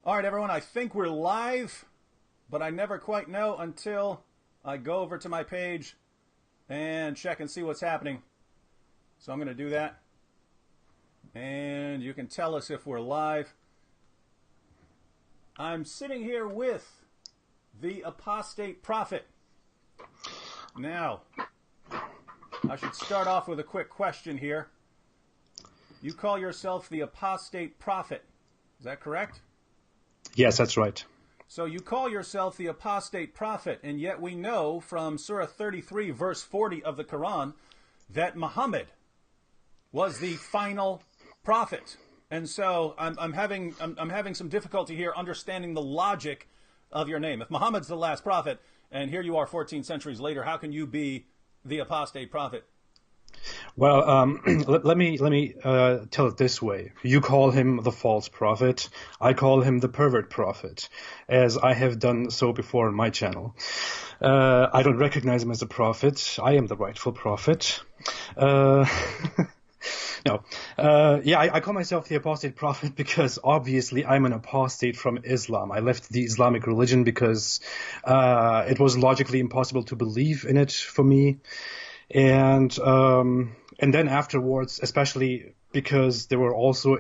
All right, everyone, I think we're live, but I never quite know until I go over to my page and check and see what's happening. So I'm going to do that. And you can tell us if we're live. I'm sitting here with the Apostate Prophet. Now, I should start off with a quick question here. You call yourself the Apostate Prophet. Is that correct? Yes, that's right. So you call yourself the Apostate Prophet, and yet we know from Surah 33, verse 40 of the Quran, that Muhammad was the final prophet. And so I'm having some difficulty here understanding the logic of your name. If Muhammad's the last prophet, and here you are 14 centuries later, how can you be the Apostate Prophet? Well, let me tell it this way. You call him the false prophet. I call him the pervert prophet, as I have done so before on my channel. I don't recognize him as a prophet. I am the rightful prophet. No. I call myself the Apostate Prophet because obviously I'm an apostate from Islam. I left the Islamic religion because it was logically impossible to believe in it for me. And then afterwards, especially because there were also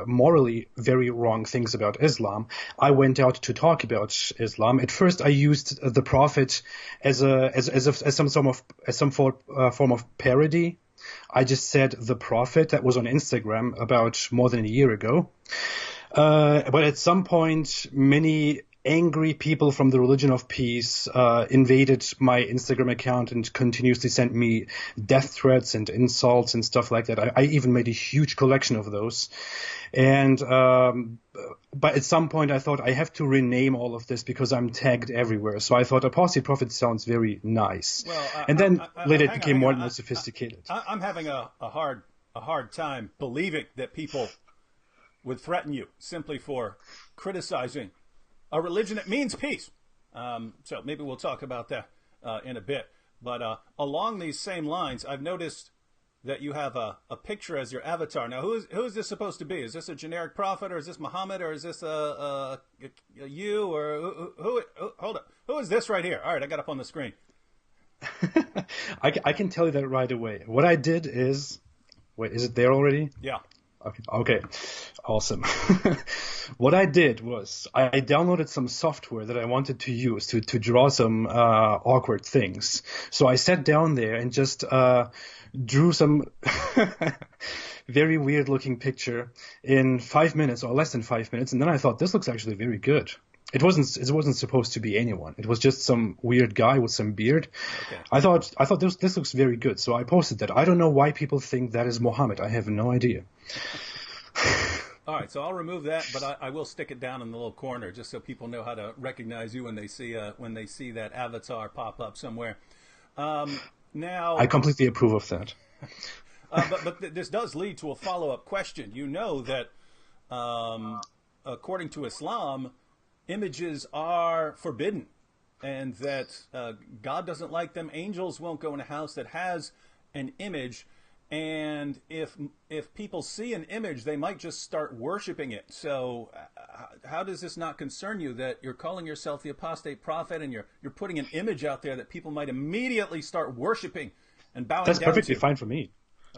morally very wrong things about Islam, I went out to talk about Islam. At first, I used the Prophet as some form of parody. I just said the Prophet. That was on Instagram about more than a year ago. But at some point, many angry people from the religion of peace invaded my Instagram account and continuously sent me death threats and insults and stuff like that. I even made a huge collection of those. And but at some point I thought I have to rename all of this because I'm tagged everywhere. So I thought Apostate Prophet sounds very nice. Well, and then later it hang became on, more hang and on. more sophisticated. I'm having a hard time believing that people would threaten you simply for criticizing a religion that means peace. So maybe we'll talk about that in a bit. But along these same lines, I've noticed that you have a picture as your avatar. Now, who is this supposed to be? Is this a generic prophet, or is this Muhammad, or is this a you, or who? Hold up. Who is this right here? All right, I got up on the screen. I can tell you that right away. What I did is... Wait, is it there already? Yeah. Okay, awesome. What I did was I downloaded some software that I wanted to use to draw some awkward things. So I sat down there and just drew some very weird looking picture in 5 minutes or less than 5 minutes, and then I thought this looks actually very good. It wasn't supposed to be anyone. It was just some weird guy with some beard. Okay. I thought this looks very good, so I posted that. I don't know why people think that is Muhammad. I have no idea. All right, so I'll remove that, but I will stick it down in the little corner just so people know how to recognize you when they see that avatar pop up somewhere. Now, I completely approve of that. but this does lead to a follow-up question. You know that according to Islam, images are forbidden, and that God doesn't like them. Angels won't go in a house that has an image. And if people see an image, they might just start worshiping it. So how does this not concern you that you're calling yourself the Apostate Prophet and you're putting an image out there that people might immediately start worshiping and bowing down to? That's perfectly fine for me.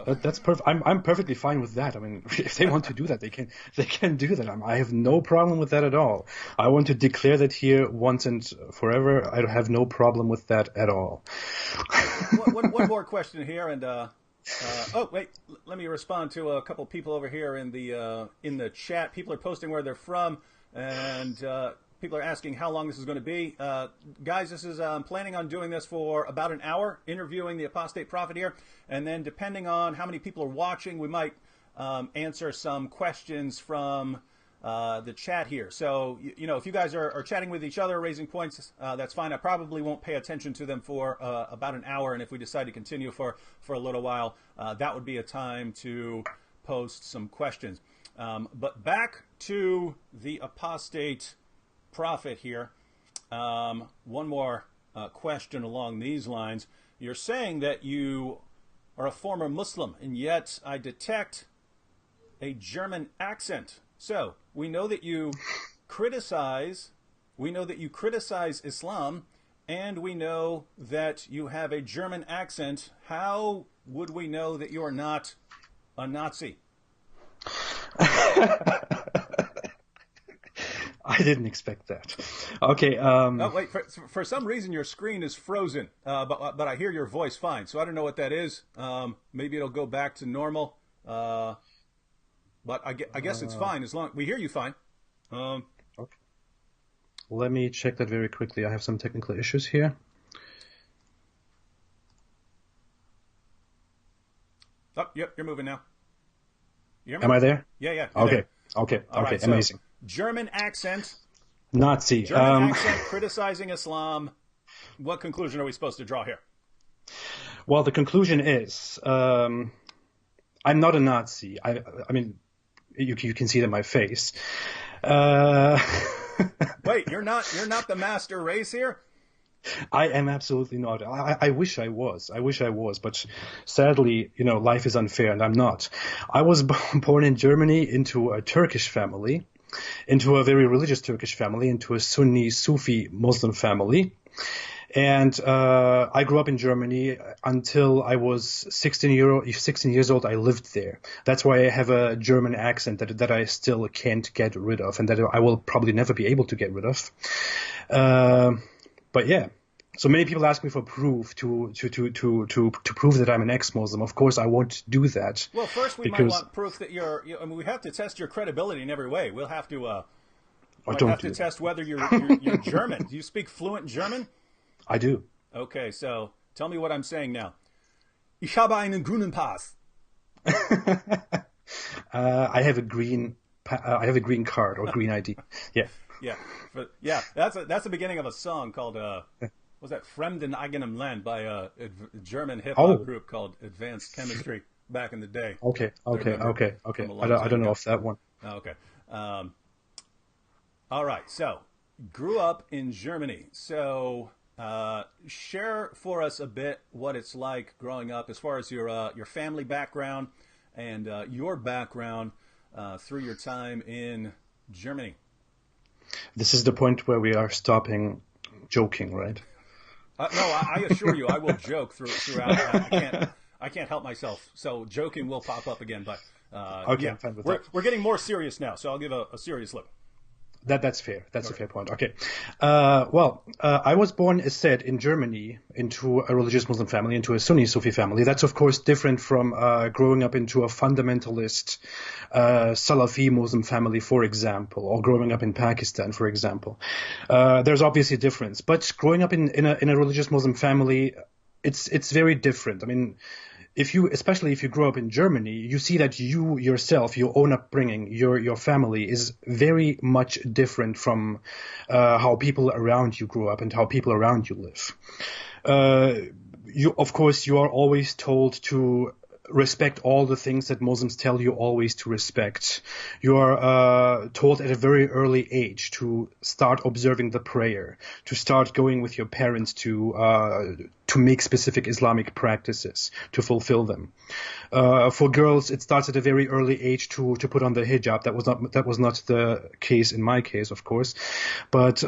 That's perfect. I'm perfectly fine with that. I mean, if they want to do that, they can do that. I have no problem with that at all. I want to declare that here once and forever. I have no problem with that at all. One more question here, and oh wait, let me respond to a couple people over here in the chat. People are posting where they're from, and people are asking how long this is going to be. Guys, this is I'm planning on doing this for about an hour, interviewing the Apostate Prophet here, and then depending on how many people are watching, we might answer some questions from the chat here. So, you know, if you guys are chatting with each other, raising points, that's fine. I probably won't pay attention to them for about an hour, and if we decide to continue for a little while, that would be a time to post some questions. But back to the Apostate Prophet here. One more question along these lines. You're saying that you are a former Muslim, and yet I detect a German accent. So we know that you criticize. We know that you criticize Islam, and we know that you have a German accent. How would we know that you are not a Nazi? I didn't expect that. Okay. Oh, wait. For some reason, your screen is frozen, but I hear your voice fine. So I don't know what that is. Maybe it'll go back to normal. But I guess it's fine as long we hear you fine. Okay. Let me check that very quickly. I have some technical issues here. Oh, yep, you're moving now. You hear me? Am I there? Yeah, yeah. Okay. There. Okay. All Okay. right, Amazing. So German accent. Nazi. German accent criticizing Islam. What conclusion are we supposed to draw here? Well, the conclusion is, I'm not a Nazi. I mean, you can see it in my face. Wait, you're not the master race here? I am absolutely not. I wish I was. I wish I was, but sadly, life is unfair, and I'm not. I was born in Germany into a Turkish family, into a very religious Turkish family, into a Sunni Sufi Muslim family. And I grew up in Germany until I was 16 years old. I lived there. That's why I have a German accent that I still can't get rid of, and that I will probably never be able to get rid of. But yeah, so many people ask me for proof to prove that I'm an ex-Muslim. Of course, I won't do that. Well, first we might want proof that I mean, we have to test your credibility in every way. We'll have to test whether you're German. Do you speak fluent German? I do. Okay, so tell me what I'm saying now. Ich habe einen grünen Pass. I have a green card or green ID. Yeah. Yeah. That's the beginning of a song called was that Fremden eigenem Land by a German hip hop group called Advanced Chemistry back in the day. Okay. I don't know of that one. Okay. All right. So, grew up in Germany. So, share for us a bit what it's like growing up, as far as your family background and your background through your time in Germany. This is the point where we are stopping joking, right? No, I assure you, I will joke throughout. I can't help myself. So joking will pop up again, but okay, yeah, I'm fine with we're getting more serious now. So I'll give a serious look. That's fair. That's a fair point. Okay. I was born, as said, in Germany into a religious Muslim family, into a Sunni Sufi family. That's, of course, different from growing up into a fundamentalist Salafi Muslim family, for example, or growing up in Pakistan, for example. There's obviously a difference. But growing up in a religious Muslim family, it's very different. I mean, especially if you grow up in Germany, you see that you yourself, your own upbringing, your family is very much different from how people around you grew up and how people around you live. Of course, you are always told to respect all the things that Muslims tell you always to respect. You are told at a very early age to start observing the prayer, to start going with your parents to make specific Islamic practices, to fulfill them. For girls, it starts at a very early age to put on the hijab. That was not the case in my case, of course, but.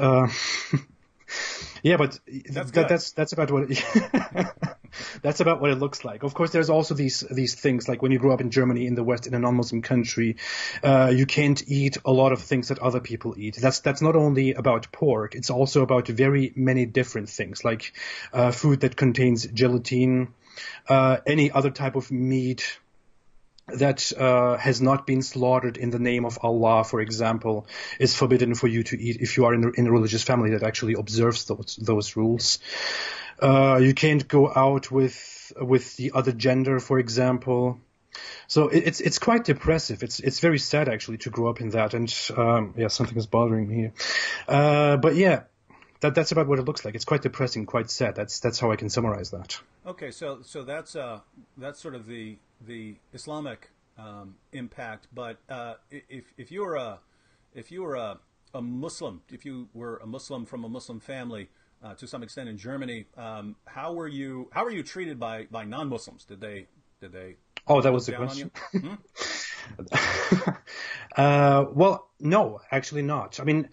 Yeah, but that's about what that's about what it looks like. Of course, there's also these things like when you grow up in Germany, in the West, in a non-Muslim country, you can't eat a lot of things that other people eat. That's not only about pork; it's also about very many different things, like food that contains gelatin, any other type of meat that has not been slaughtered in the name of Allah, for example, is forbidden for you to eat if you are in a religious family that actually observes those rules. You can't go out with the other gender, for example. So it's quite depressive. It's very sad actually to grow up in that. And something is bothering me here. But yeah. That's about what it looks like. It's quite depressing, quite sad. That's how I can summarize that. Okay, so that's sort of the Islamic impact. But if you were a Muslim, if you were a Muslim from a Muslim family to some extent in Germany, how were you treated by non-Muslims? Did they? Oh, that was the question. Well, no, actually not. I mean,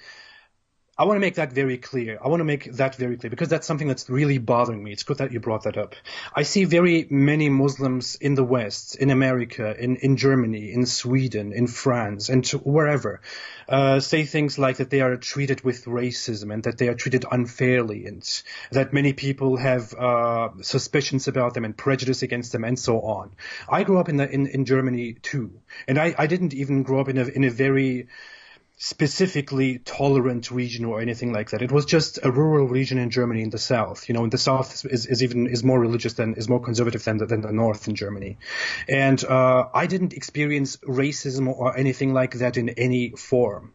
I want to make that very clear. I want to make that very clear because that's something that's really bothering me. It's good that you brought that up. I see very many Muslims in the West, in America, in Germany, in Sweden, in France, and wherever, say things like that they are treated with racism and that they are treated unfairly and that many people have suspicions about them and prejudice against them and so on. I grew up in Germany too, and I didn't even grow up in a very specifically tolerant region or anything like that. It was just a rural region in Germany in the south. You know, in the south is more religious is more conservative than the north in Germany. And I didn't experience racism or anything like that in any form.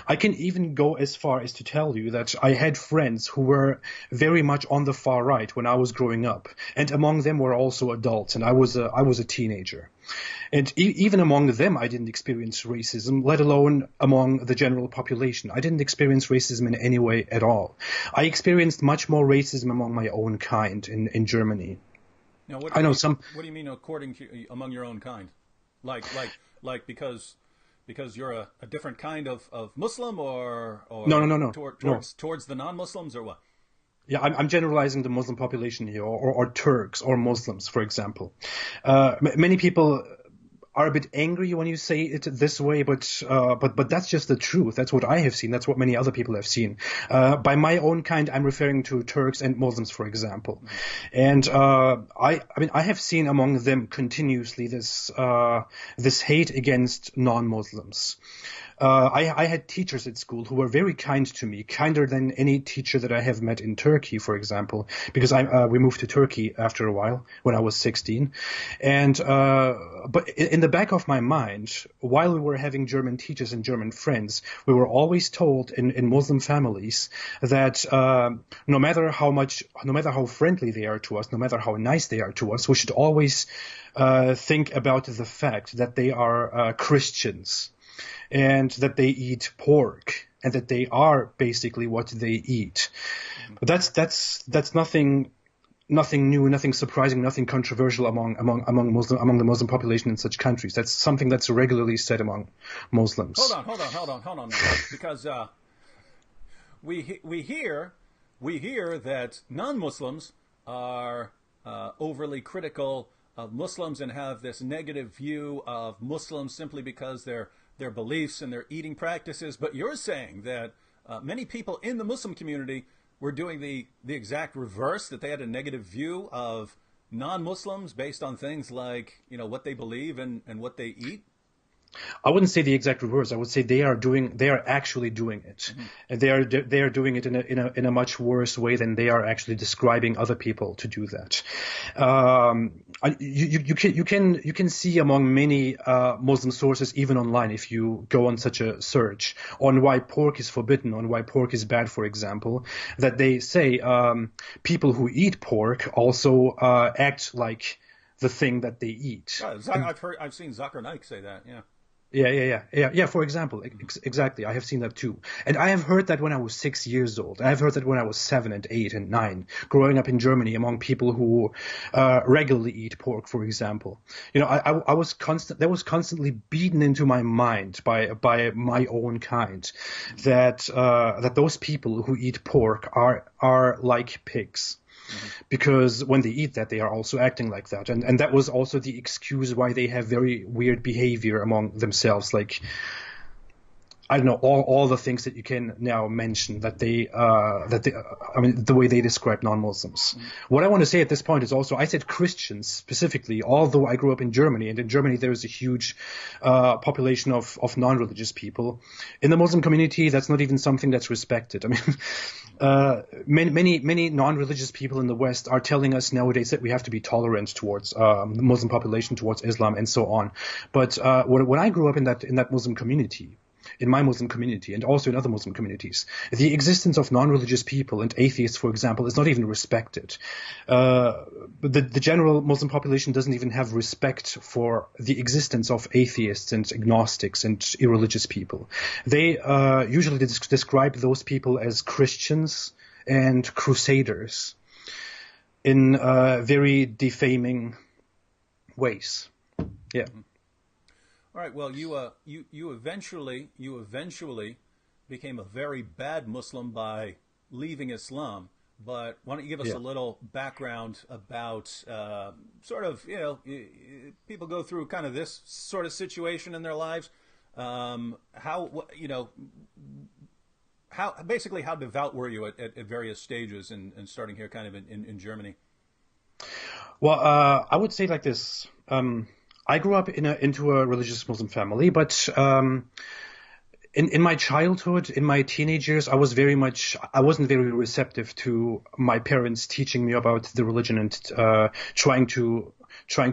I can even go as far as to tell you that I had friends who were very much on the far right when I was growing up, and among them were also adults, and I was a teenager. And even among them, I didn't experience racism, let alone among the general population. I didn't experience racism in any way at all. I experienced much more racism among my own kind in Germany. Now, what do you mean according to among your own kind? Like because you're a different kind of Muslim or No. Towards the non-Muslims or what? Yeah, I'm generalizing the Muslim population here, or Turks or Muslims, for example. Many people are a bit angry when you say it this way, but that's just the truth. That's what I have seen. That's what many other people have seen. By my own kind, I'm referring to Turks and Muslims, for example. And I mean, I have seen among them continuously this hate against non-Muslims. I had teachers at school who were very kind to me, kinder than any teacher that I have met in Turkey, for example, because we moved to Turkey after a while when I was 16. And but in the back of my mind, while we were having German teachers and German friends, we were always told in Muslim families that no matter how friendly they are to us, no matter how nice they are to us, we should always think about the fact that they are Christians, and that they eat pork, and that they are basically what they eat. But that's nothing new, nothing surprising, nothing controversial among the Muslim population in such countries. That's something that's regularly said among Muslims. Hold on, because we hear that non-Muslims are overly critical of Muslims and have this negative view of Muslims simply because their beliefs and their eating practices, but you're saying that many people in the Muslim community were doing the exact reverse, that they had a negative view of non-Muslims based on things like, you know, what they believe and what they eat? I wouldn't say the exact reverse. I would say they are actually doing it. And they are doing it in a much worse way than they are actually describing other people to do that. You can see among many Muslim sources, even online, if you go on such a search on why pork is forbidden, on why pork is bad, for example, that they say people who eat pork also act like the thing that they eat. I've seen Zakir Naik say that. Yeah. Yeah. For example, exactly. I have seen that too. And I have heard that when I was 6 years old. I have heard that when I was 7 and 8 and 9, growing up in Germany among people who regularly eat pork, for example. You know, I was constantly beaten into my mind by my own kind that those people who eat pork are like pigs. Because when they eat that, they are also acting like that. And that was also the excuse why they have very weird behavior among themselves. Like, I don't know, all the things that you can now mention that I mean, the way they describe non-Muslims. What I want to say at this point is also, I said Christians specifically, although I grew up in Germany, and in Germany there is a huge population of non-religious people. In the Muslim community, that's not even something that's respected. I mean, many non-religious people in the West are telling us nowadays that we have to be tolerant towards the Muslim population, towards Islam, and so on. But when I grew up in that Muslim community, in my Muslim community and also in other Muslim communities, the existence of non-religious people and atheists, for example, is not even respected. The general Muslim population doesn't even have respect for the existence of atheists and agnostics and irreligious people. They usually describe those people as Christians and crusaders in very defaming ways. Yeah. All right. Well, you eventually became a very bad Muslim by leaving Islam. But why don't you give us Yeah. a little background about sort of, people go through kind of this sort of situation in their lives. How basically how devout were you at various stages and starting here kind of in Germany? Well, I would say like this. I grew up into a religious Muslim family, but in my childhood, in my teenage years, I wasn't very receptive to my parents teaching me about the religion and trying to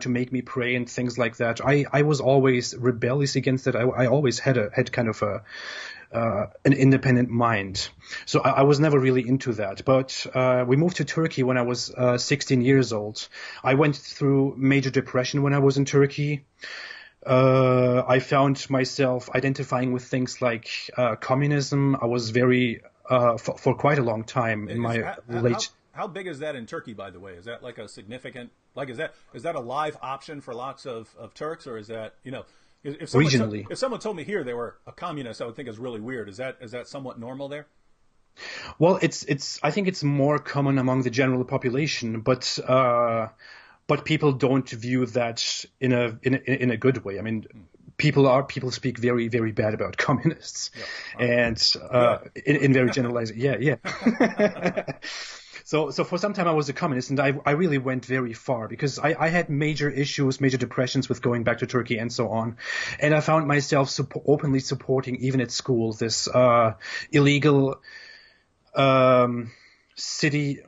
make me pray and things like that. I was always rebellious against it. I always had kind of an independent mind. So I was never really into that. But we moved to Turkey when I was 16 years old. I went through major depression when I was in Turkey. I found myself identifying with things like communism. I was very, for quite a long time in my late. How big is that in Turkey, by the way? Is that like a significant, like, is that a live option for lots of Turks, or is that, if Regionally. if someone told me here they were a communist, I would think it's really weird. Is that somewhat normal there? Well, I think it's more common among the general population, but people don't view that in a good way. I mean, people speak very, very bad about communists, Yeah. and in very generalized. Yeah, yeah. So for some time I was a communist, and I really went very far because I had major issues, major depressions with going back to Turkey and so on. And I found myself openly supporting, even at school, this illegal city,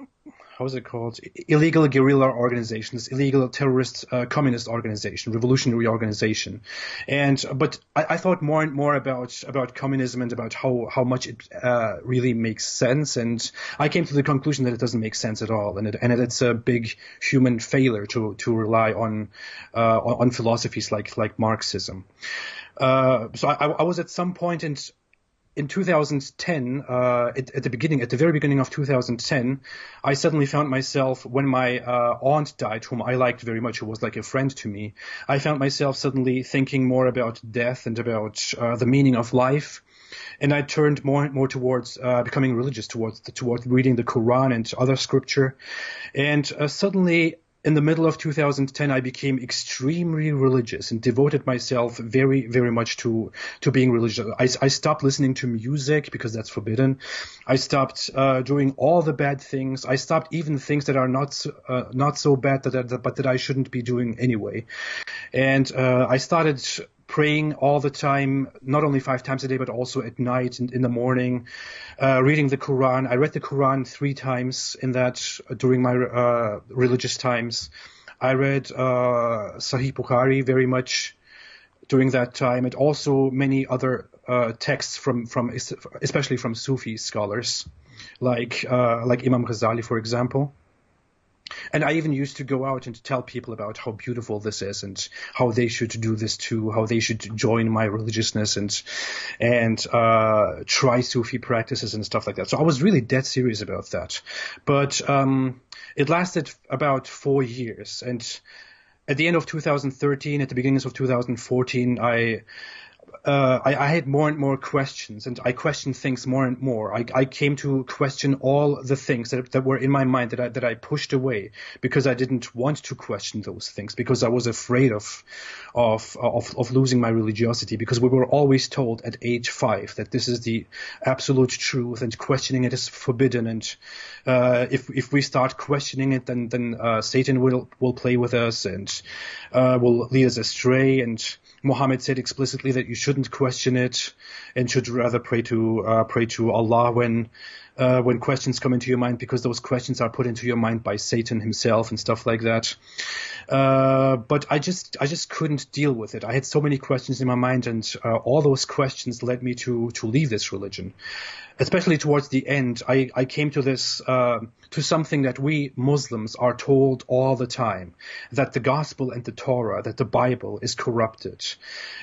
how is it called? Illegal guerrilla organizations, illegal terrorist communist organization, revolutionary organization. But I thought more and more about communism and about how much it really makes sense. And I came to the conclusion that it doesn't make sense at all. And it's a big human failure to rely on philosophies like Marxism. So I was at some point in 2010, at the very beginning of 2010, I suddenly found myself, when my aunt died, whom I liked very much, who was like a friend to me, I found myself suddenly thinking more about death and about the meaning of life. And I turned more and more towards becoming religious, towards reading the Quran and other scripture. And suddenly, in the middle of 2010, I became extremely religious and devoted myself very, very much to being religious. I stopped listening to music because that's forbidden. I stopped doing all the bad things. I stopped even things that are not so bad, but that I shouldn't be doing anyway. And I started praying all the time, not only 5 times a day, but also at night and in the morning, reading the Quran. I read the Quran 3 times during my religious times. I read Sahih Bukhari very much during that time, and also many other texts from especially from Sufi scholars, like Imam Ghazali, for example. And I even used to go out and tell people about how beautiful this is and how they should do this too, how they should join my religiousness and try Sufi practices and stuff like that. So I was really dead serious about that. But it lasted about 4 years. And at the end of 2013, at the beginnings of 2014, I had more and more questions, and I questioned things more and more. I came to question all the things that were in my mind that I pushed away because I didn't want to question those things, because I was afraid of losing my religiosity, because we were always told at age 5 that this is the absolute truth and questioning it is forbidden. And if we start questioning it, then Satan will play with us and will lead us astray. And Muhammad said explicitly that you shouldn't question it and should rather pray to Allah when questions come into your mind, because those questions are put into your mind by Satan himself and stuff like that. But I just couldn't deal with it. I had so many questions in my mind, and all those questions led me to leave this religion. Especially towards the end, I came to this to something that we Muslims are told all the time, that the gospel and the Torah, that the Bible is corrupted. it,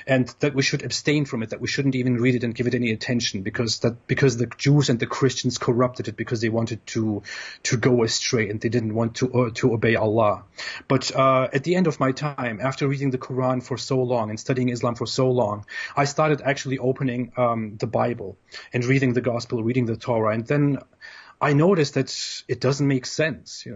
and that we should abstain from it, that we shouldn't even read it and give it any attention, because the Jews and the Christians corrupted it because they wanted to go astray and they didn't want to obey Allah. But at the end of my time, after reading the Quran for so long and studying Islam for so long, I started actually opening the Bible and reading the Gospel, reading the Torah, and then I noticed that it doesn't make sense.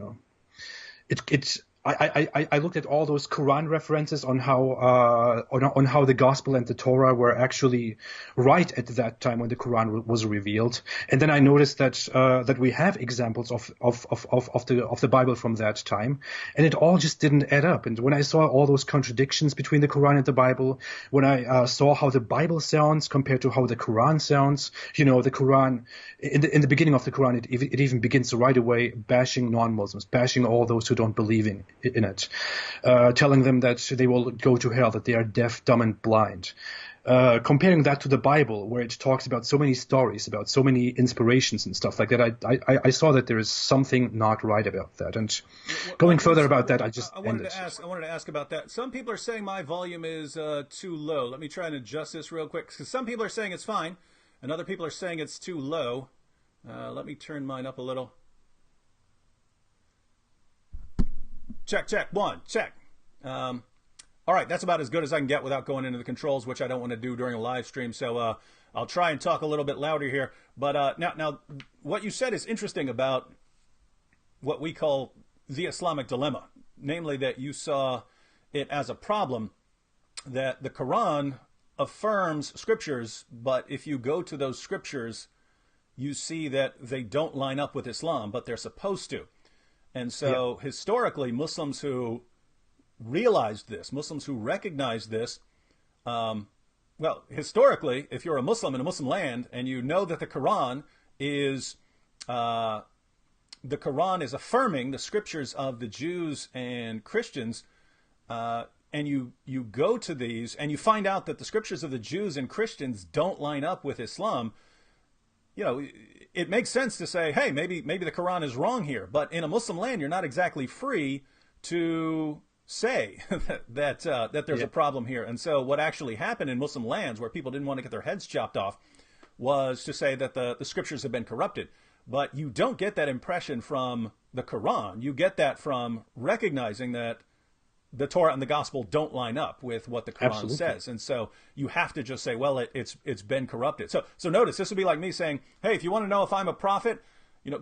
I looked at all those Quran references on how the Gospel and the Torah were actually right at that time when the Quran was revealed, and then I noticed that we have examples of the Bible from that time, and it all just didn't add up. And when I saw all those contradictions between the Quran and the Bible, when I saw how the Bible sounds compared to how the Quran sounds, the Quran in the beginning of the Quran, it even begins right away bashing non-Muslims, bashing all those who don't believe in it, telling them that they will go to hell, that they are deaf, dumb, and blind. Comparing that to the Bible, where it talks about so many stories, about so many inspirations and stuff like that, I saw that there is something not right about that. And going further about that, I wanted to ask about that. Some people are saying my volume is too low. Let me try and adjust this real quick, because some people are saying it's fine, and other people are saying it's too low. Let me turn mine up a little. Check, one, check. All right, that's about as good as I can get without going into the controls, which I don't want to do during a live stream. So I'll try and talk a little bit louder here. But now, what you said is interesting about what we call the Islamic dilemma, namely that you saw it as a problem that the Quran affirms scriptures, but if you go to those scriptures, you see that they don't line up with Islam, but they're supposed to. And so historically, Muslims who realized this, Muslims who recognized this, historically, if you're a Muslim in a Muslim land and you know that the Quran is affirming the scriptures of the Jews and Christians, and you go to these and you find out that the scriptures of the Jews and Christians don't line up with Islam, it makes sense to say, hey, maybe the Quran is wrong here. But in a Muslim land, you're not exactly free to say that there's a problem here. And so what actually happened in Muslim lands where people didn't want to get their heads chopped off was to say that the scriptures have been corrupted. But you don't get that impression from the Quran. You get that from recognizing that the Torah and the Gospel don't line up with what the Quran says. And so you have to just say, well, it's been corrupted. So notice, this would be like me saying, hey, if you want to know if I'm a prophet,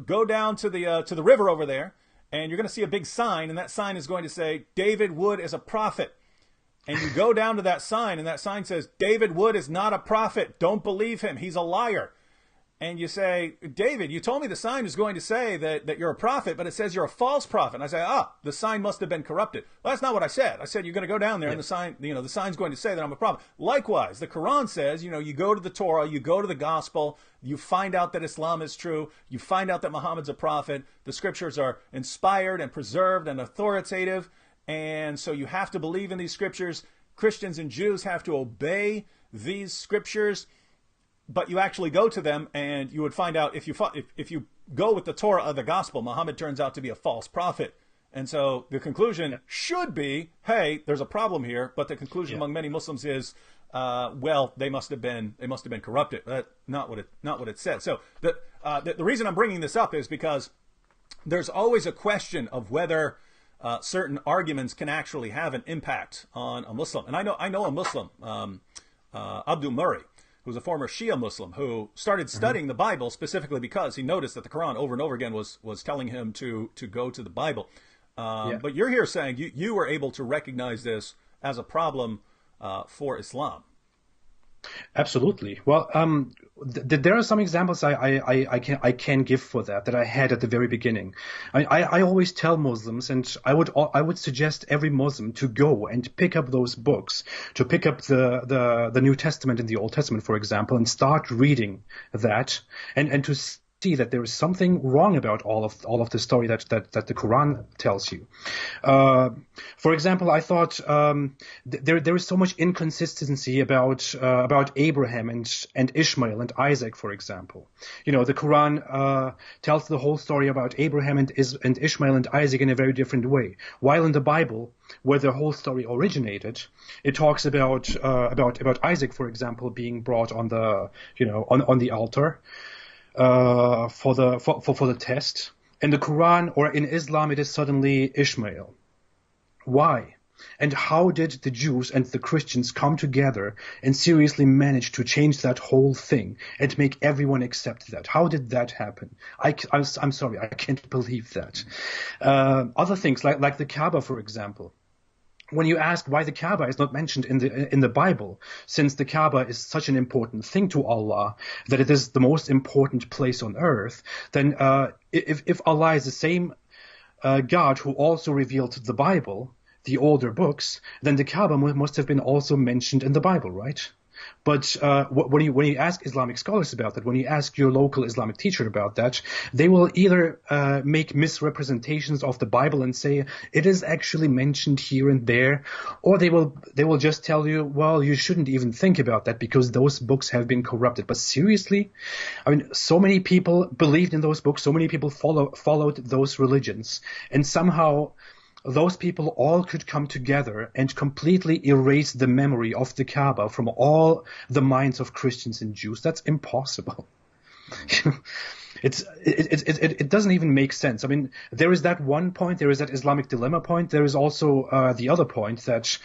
go down to the river over there, and you're going to see a big sign, and that sign is going to say, David Wood is a prophet. And you go down to that sign, and that sign says, David Wood is not a prophet. Don't believe him. He's a liar. And you say, David, you told me the sign is going to say that you're a prophet, but it says you're a false prophet. And I say, the sign must have been corrupted. Well, that's not what I said. I said, you're going to go down there and the sign's going to say that I'm a prophet. Likewise, the Quran says, you go to the Torah, you go to the Gospel, you find out that Islam is true, you find out that Muhammad's a prophet, the scriptures are inspired and preserved and authoritative, and so you have to believe in these scriptures. Christians and Jews have to obey these scriptures. But you actually go to them, and you would find out if you go with the Torah of the Gospel, Muhammad turns out to be a false prophet. And so the conclusion should be, hey, there's a problem here. But the conclusion among many Muslims is, they must have been corrupted. That's not what it said. So the reason I'm bringing this up is because there's always a question of whether certain arguments can actually have an impact on a Muslim. And I know a Muslim, Abdul Murray, who's a former Shia Muslim, who started studying the Bible specifically because he noticed that the Quran over and over again was telling him to go to the Bible. But you're here saying you were able to recognize this as a problem for Islam. Absolutely. Well, there are some examples I can give for that I had at the very beginning. I always tell Muslims, and I would suggest every Muslim to go and pick up those books, to pick up the New Testament and the Old Testament, for example, and start reading that, and to see that there is something wrong about all of the story that the Quran tells you. For example, I thought there is so much inconsistency about Abraham and Ishmael and Isaac, for example. You know, the Quran tells the whole story about Abraham and Ishmael and Isaac in a very different way, while in the Bible, where the whole story originated, it talks about Isaac, for example, being brought on the altar for the test. In the Quran or in Islam, it is suddenly Ishmael. Why? And how did the Jews and the Christians come together and seriously manage to change that whole thing and make everyone accept that? How did that happen? I'm sorry, I can't believe that. Other things like the Kaaba, for example. When you ask why the Kaaba is not mentioned in the Bible, since the Kaaba is such an important thing to Allah, that it is the most important place on earth, then if Allah is the same God who also revealed the Bible, the older books, then the Kaaba must have been also mentioned in the Bible, right? But when you ask Islamic scholars about that, when you ask your local Islamic teacher about that, they will either make misrepresentations of the Bible and say it is actually mentioned here and there, or they will just tell you, well, you shouldn't even think about that because those books have been corrupted. But seriously, I mean, so many people believed in those books, so many people followed those religions, and somehow those people all could come together and completely erase the memory of the Kaaba from all the minds of Christians and Jews. That's impossible. It doesn't even make sense. I mean, there is that one point, there is that Islamic dilemma point. There is also the other point that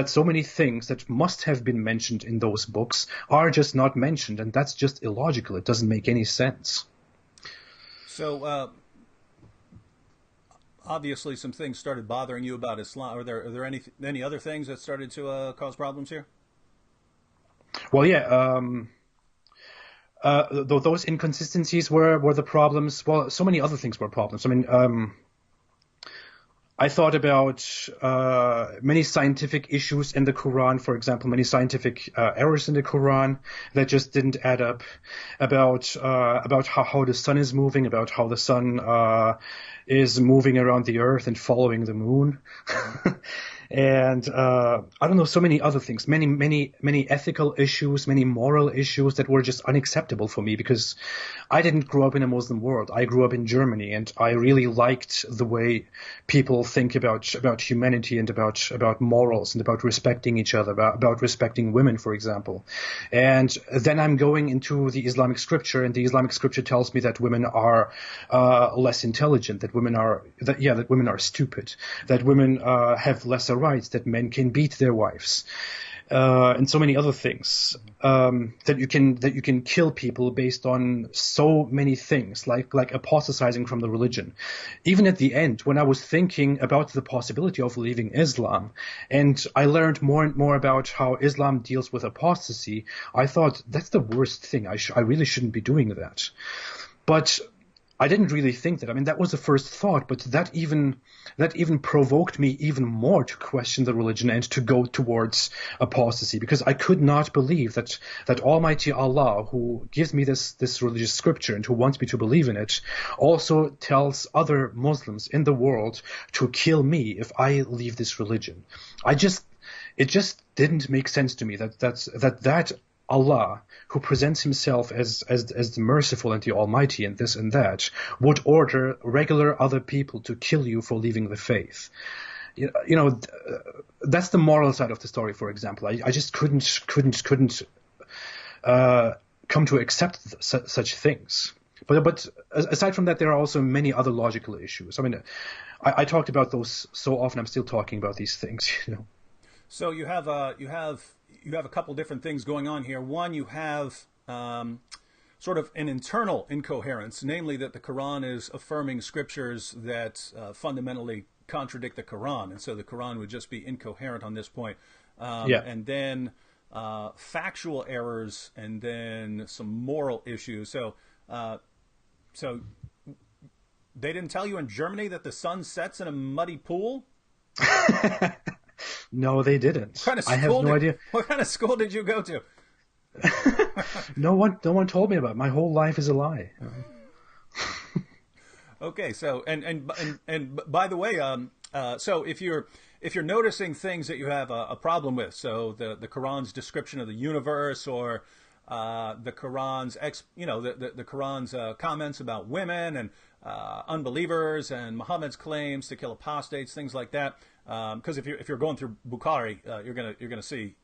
so many things that must have been mentioned in those books are just not mentioned, and that's just illogical. It doesn't make any sense. So, obviously, some things started bothering you about Islam. Are there any other things that started to cause problems here? Well, yeah. Those inconsistencies were the problems. Well, so many other things were problems. I mean, I thought about many scientific issues in the Quran, for example, many scientific errors in the Quran that just didn't add up. About how the sun is moving, about how the sun is moving around the earth and following the moon. And I don't know, so many other things, many ethical issues, many moral issues that were just unacceptable for me because I didn't grow up in a Muslim world. I grew up in Germany, and I really liked the way people think about humanity and about morals and about respecting each other, about respecting women, for example. And then I'm going into the Islamic scripture, and the Islamic scripture tells me that women are less intelligent, that women are stupid, that women have lesser rights, that men can beat their wives, and so many other things, that you can kill people based on so many things, like apostatizing from the religion. Even at the end, when I was thinking about the possibility of leaving Islam, and I learned more and more about how Islam deals with apostasy, I thought that's the worst thing. I really shouldn't be doing that. But I didn't really think that. I mean, that was the first thought, but that even provoked me even more to question the religion and to go towards apostasy, because I could not believe that Almighty Allah, who gives me this religious scripture and who wants me to believe in it, also tells other Muslims in the world to kill me if I leave this religion. It just didn't make sense to me that Allah, who presents himself as the merciful and the almighty and this and that, would order regular other people to kill you for leaving the faith. You know, that's the moral side of the story, for example. I just couldn't come to accept such things. But aside from that, there are also many other logical issues. I mean, I talked about those so often. I'm still talking about these things, you know. So you have a couple different things going on here. One, you have sort of an internal incoherence, namely that the Quran is affirming scriptures that fundamentally contradict the Quran, and so the Quran would just be incoherent on this point. And then factual errors, and then some moral issues. So they didn't tell you in Germany that the sun sets in a muddy pool? No, they didn't. I have no idea. What kind of school did you go to? No one told me about it. My whole life is a lie. Okay, so and by the way, so if you're noticing things that you have a problem with, so the Quran's description of the universe, or the Quran's the Quran's comments about women and unbelievers, and Muhammad's claims to kill apostates, things like that. Because if you're going through Bukhari, you're gonna see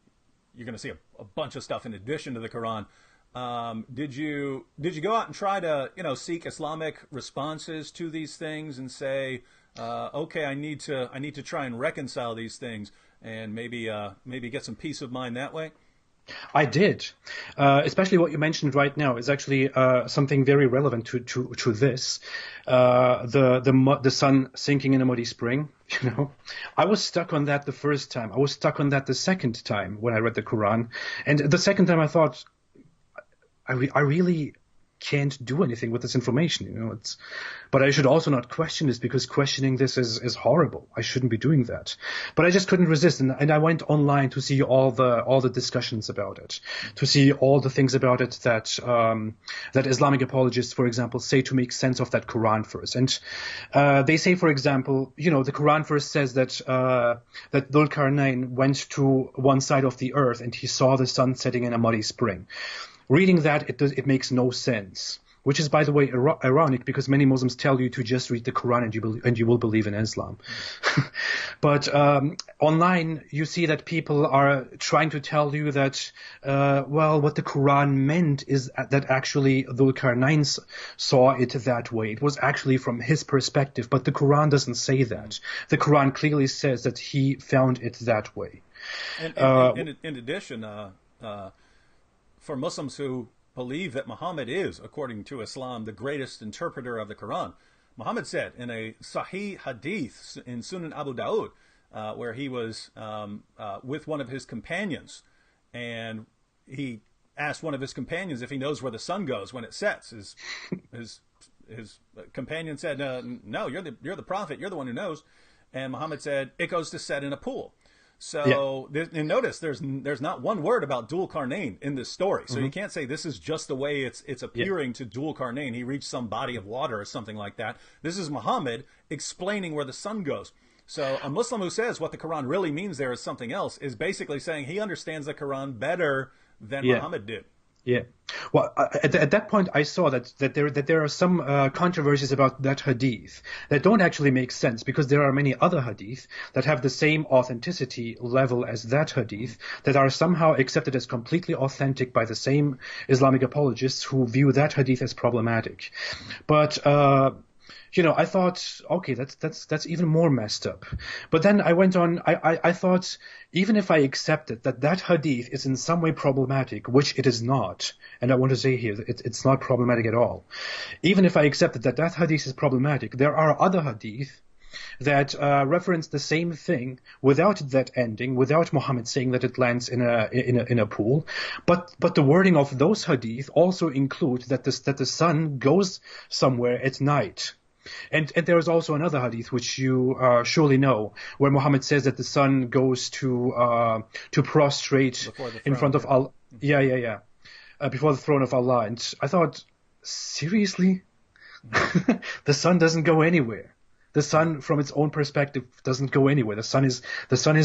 a bunch of stuff in addition to the Quran. Did you go out and try to seek Islamic responses to these things and say, okay, I need to try and reconcile these things, and maybe get some peace of mind that way? I did, especially what you mentioned right now is actually something very relevant to this. The sun sinking in a muddy spring. I was stuck on that the first time. I was stuck on that the second time when I read the Quran, and the second time I thought, I really can't do anything with this information, but I should also not question this, because questioning this is horrible. I shouldn't be doing that. But I just couldn't resist, and I went online to see all the discussions about it, to see all the things about it that Islamic apologists, for example, say to make sense of that Quran verse. And they say, for example, the Quran verse says that Dhul Qarnayn went to one side of the earth and he saw the sun setting in a muddy spring. Reading that, it makes no sense, which is, by the way, ironic, because many Muslims tell you to just read the Quran and you will believe in Islam. But online, you see that people are trying to tell you that, what the Quran meant is that actually Dhul Qarnayn saw it that way. It was actually from his perspective, but the Quran doesn't say that. The Quran clearly says that he found it that way. And in addition, for Muslims who believe that Muhammad is, according to Islam, the greatest interpreter of the Quran, Muhammad said in a Sahih Hadith in Sunan Abu Dawud, where he was with one of his companions, and he asked one of his companions if he knows where the sun goes when it sets. His companion said, "No, you're the prophet. You're the one who knows." And Muhammad said, "It goes to set in a pool." So and notice there's not one word about Dhul Qarnayn in this story. So you can't say this is just the way it's appearing to Dhul Qarnayn. He reached some body of water or something like that. This is Muhammad explaining where the sun goes. So a Muslim who says what the Quran really means there is something else is basically saying he understands the Quran better than Muhammad did. Yeah. Well, at that point, I saw that there are some controversies about that hadith that don't actually make sense, because there are many other hadith that have the same authenticity level as that hadith that are somehow accepted as completely authentic by the same Islamic apologists who view that hadith as problematic. But I thought, okay, that's even more messed up. But then I went on, I thought, even if I accepted that hadith is in some way problematic, which it is not, and I want to say here, it's not problematic at all. Even if I accepted that hadith is problematic, there are other hadith that reference the same thing without that ending, without Muhammad saying that it lands in a pool. But the wording of those hadith also include that the sun goes somewhere at night. And there is also another hadith which you surely know, where Muhammad says that the sun goes to prostrate in front of Allah. Before the throne of Allah. And I thought, seriously, the sun doesn't go anywhere. The sun, from its own perspective, doesn't go anywhere. The sun is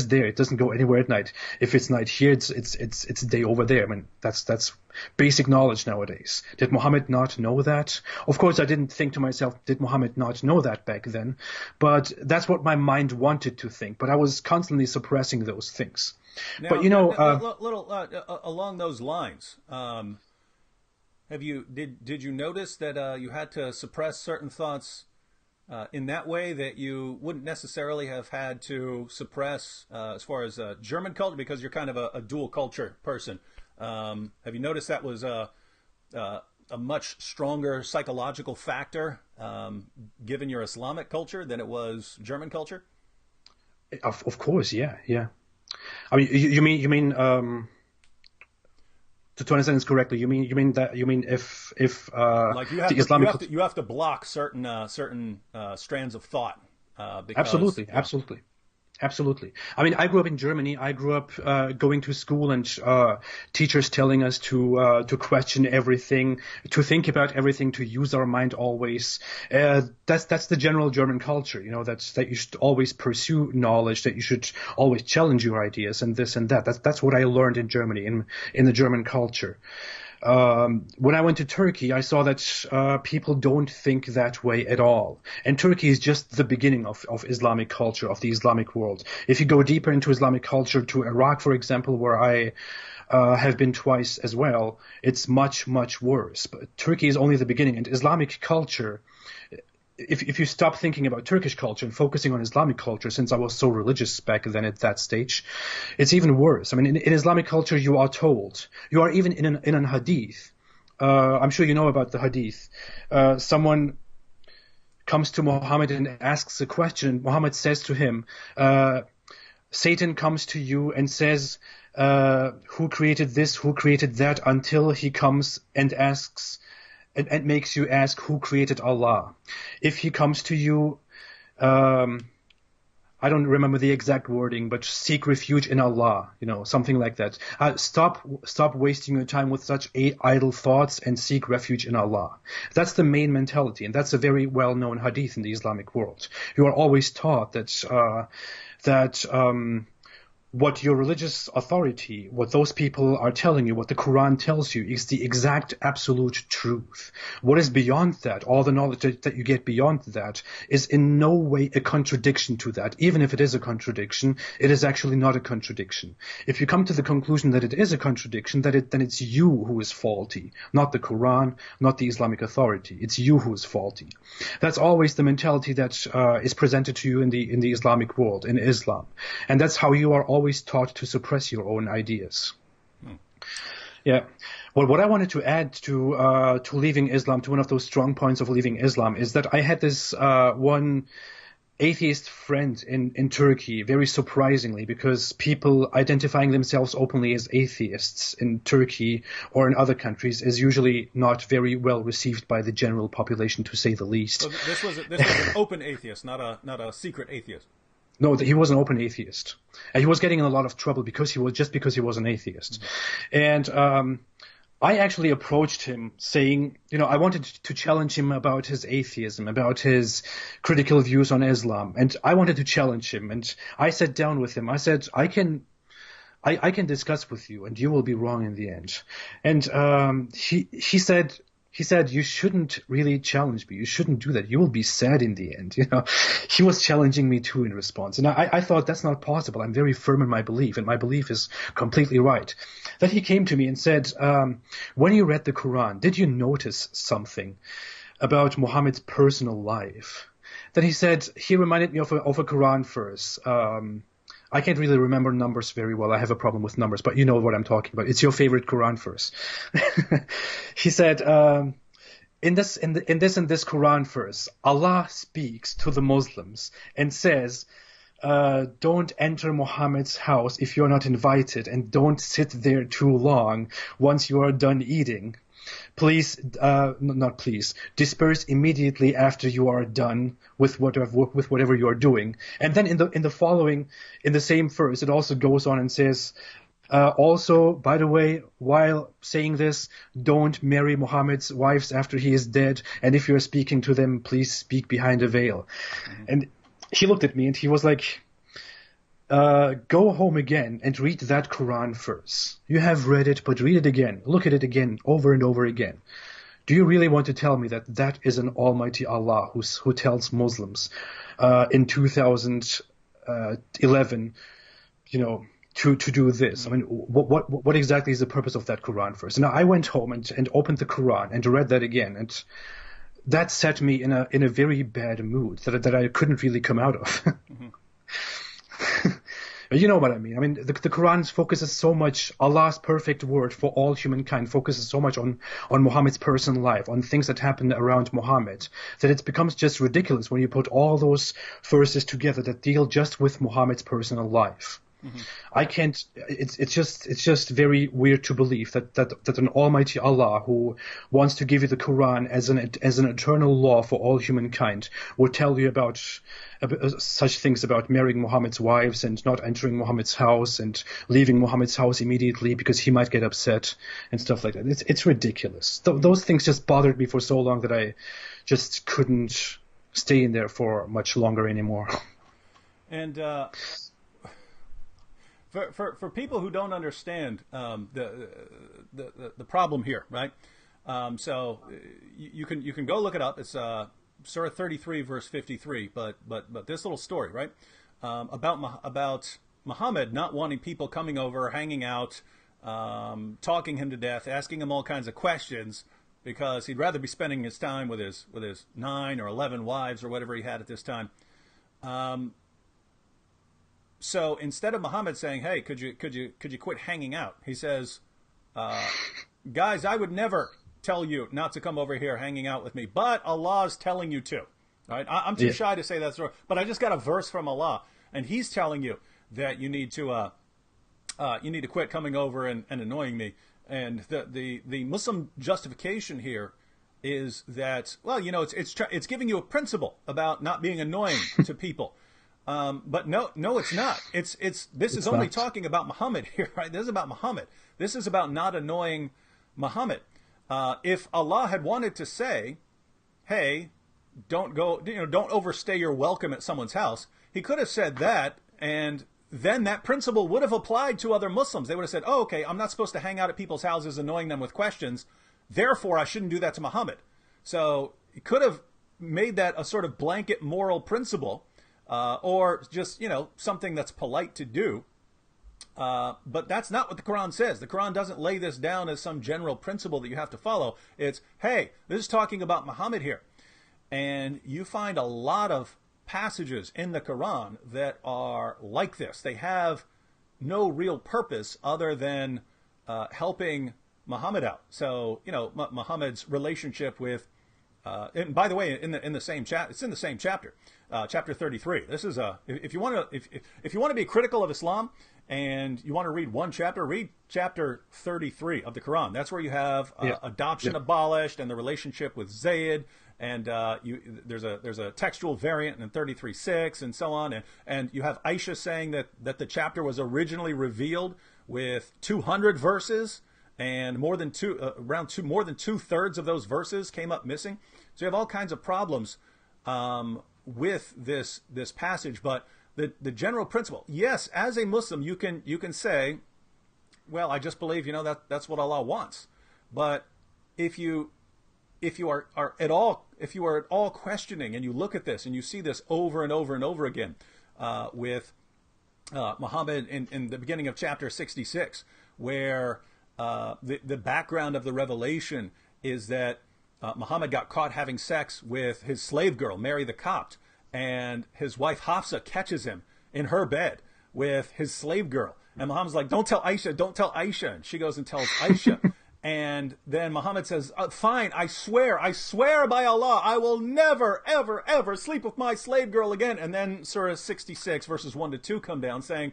there. It doesn't go anywhere at night. If it's night here, it's day over there. I mean, that's basic knowledge nowadays. Did Muhammad not know that? Of course, I didn't think to myself, did Muhammad not know that back then? But that's what my mind wanted to think. But I was constantly suppressing those things. Now, but along those lines, did you notice that you had to suppress certain thoughts in that way that you wouldn't necessarily have had to suppress as far as German culture, because you're kind of a dual culture person? Have you noticed that was a much stronger psychological factor given your Islamic culture than it was German culture? Of course, yeah. I mean, you mean to understand this correctly, you mean if like you have the to, Islamic you have to block certain strands of thought. Because, absolutely, yeah. absolutely. Absolutely. I mean, I grew up in Germany. I grew up going to school and teachers telling us to question everything, to think about everything, to use our mind always. That's the general German culture, you know. That you should always pursue knowledge, that you should always challenge your ideas, and this and that. That's what I learned in Germany, in the German culture. When I went to Turkey, I saw that people don't think that way at all. And Turkey is just the beginning of Islamic culture, of the Islamic world. If you go deeper into Islamic culture, to Iraq, for example, where I have been twice as well, it's much, much worse. But Turkey is only the beginning. And Islamic culture, if you stop thinking about Turkish culture and focusing on Islamic culture, since I was so religious back then at that stage, it's even worse. I mean, in Islamic culture, you are told, you are even in an hadith. I'm sure you know about the hadith. Someone comes to Muhammad and asks a question. Muhammad says to him, Satan comes to you and says, who created this, who created that, until he comes and asks, and makes you ask who created Allah. If he comes to you, I don't remember the exact wording, but seek refuge in Allah, you know, something like that. Stop wasting your time with such idle thoughts and seek refuge in Allah. That's the main mentality, and that's a very well-known hadith in the Islamic world. You are always taught that what your religious authority, what those people are telling you, what the Quran tells you, is the exact absolute truth. What is beyond that, all the knowledge that you get beyond that, is in no way a contradiction to that. Even if it is a contradiction, it is actually not a contradiction. If you come to the conclusion that it is a contradiction, then it's you who is faulty, not the Quran, not the Islamic authority. It's you who is faulty. That's always the mentality that is presented to you in the Islamic world, in Islam. And that's how you are always taught to suppress your own ideas. Yeah. Well, what I wanted to add to leaving Islam, to one of those strong points of leaving Islam, is that I had this one atheist friend in Turkey, very surprisingly, because people identifying themselves openly as atheists in Turkey or in other countries is usually not very well received by the general population, to say the least. So this was an open atheist, not a secret atheist. No, he was an open atheist. And he was getting in a lot of trouble because he was an atheist. Mm-hmm. And I actually approached him saying, you know, I wanted to challenge him about his atheism, about his critical views on Islam. And I wanted to challenge him. And I sat down with him. I said, I can discuss with you, and you will be wrong in the end. And he said, you shouldn't really challenge me. You shouldn't do that. You will be sad in the end. You know, he was challenging me too in response. And I thought that's not possible. I'm very firm in my belief, and my belief is completely right. Then he came to me and said, when you read the Quran, did you notice something about Muhammad's personal life? Then he said, he reminded me of a Quran verse. I can't really remember numbers very well. I have a problem with numbers, but you know what I'm talking about. It's your favorite Quran verse. He said, in this Quran verse, Allah speaks to the Muslims and says, don't enter Muhammad's house if you're not invited, and don't sit there too long once you are done eating. Please, not please, disperse immediately after you are done with whatever you are doing. And then in the same verse, it also goes on and says, also, by the way, while saying this, don't marry Muhammad's wives after he is dead. And if you're speaking to them, please speak behind a veil. Mm-hmm. And he looked at me and he was like, go home again and read that Quran verse. You have read it, but read it again. Look at it again, over and over again. Do you really want to tell me that is an Almighty Allah who tells Muslims in 2011, you know, to do this? I mean, what exactly is the purpose of that Quran verse? And I went home and opened the Quran and read that again, and that set me in a very bad mood that I couldn't really come out of. Mm-hmm. You know what I mean? I mean, the Quran focuses so much, Allah's perfect word for all humankind focuses so much on Muhammad's personal life, on things that happen around Muhammad, that it becomes just ridiculous when you put all those verses together that deal just with Muhammad's personal life. I can't. It's just very weird to believe that an Almighty Allah who wants to give you the Quran as an eternal law for all humankind would tell you about such things about marrying Muhammad's wives and not entering Muhammad's house and leaving Muhammad's house immediately because he might get upset and stuff like that. It's ridiculous. Those things just bothered me for so long that I just couldn't stay in there for much longer anymore. And for people who don't understand the problem here, right? So you can go look it up. It's Surah 33, verse 53. But this little story, right, about Muhammad not wanting people coming over, hanging out, talking him to death, asking him all kinds of questions, because he'd rather be spending his time with his 9 or 11 wives or whatever he had at this time. So instead of Muhammad saying, "Hey, could you quit hanging out?" he says, "Guys, I would never tell you not to come over here hanging out with me, but Allah's telling you to." All right? I'm too shy to say that story, but I just got a verse from Allah, and He's telling you that you need to quit coming over and annoying me. And the Muslim justification here is that, well, it's giving you a principle about not being annoying to people. But no, it's not. This is only talking about Muhammad here, right? This is about Muhammad. This is about not annoying Muhammad. If Allah had wanted to say, "Hey, don't overstay your welcome at someone's house," He could have said that, and then that principle would have applied to other Muslims. They would have said, "Oh, okay, I'm not supposed to hang out at people's houses annoying them with questions. Therefore, I shouldn't do that to Muhammad." So He could have made that a sort of blanket moral principle. Or just, something that's polite to do. But that's not what the Quran says. The Quran doesn't lay this down as some general principle that you have to follow. It's, hey, this is talking about Muhammad here. And you find a lot of passages in the Quran that are like this. They have no real purpose other than helping Muhammad out. So, Muhammad's relationship with and by the way, in the same it's in the same chapter, chapter 33. This is if you want to be critical of Islam and you want to read one chapter, read chapter 33 of the Quran. That's where you have adoption abolished and the relationship with Zayd, and there's a textual variant in 33:6 and so on, and you have Aisha saying that the chapter was originally revealed with 200 verses. And more than two-thirds of those verses came up missing. So you have all kinds of problems with this passage. But the general principle, yes, as a Muslim, you can say, well, I just believe that's what Allah wants. But if you are at all questioning, and you look at this and you see this over and over and over again with Muhammad in the beginning of chapter 66, where the background of the revelation is that Muhammad got caught having sex with his slave girl, Mary the Copt, and his wife Hafsa catches him in her bed with his slave girl. And Muhammad's like, don't tell Aisha. And she goes and tells Aisha. And then Muhammad says, fine, I swear by Allah, I will never, ever, ever sleep with my slave girl again. And then Surah 66, verses 1 to 2 come down saying,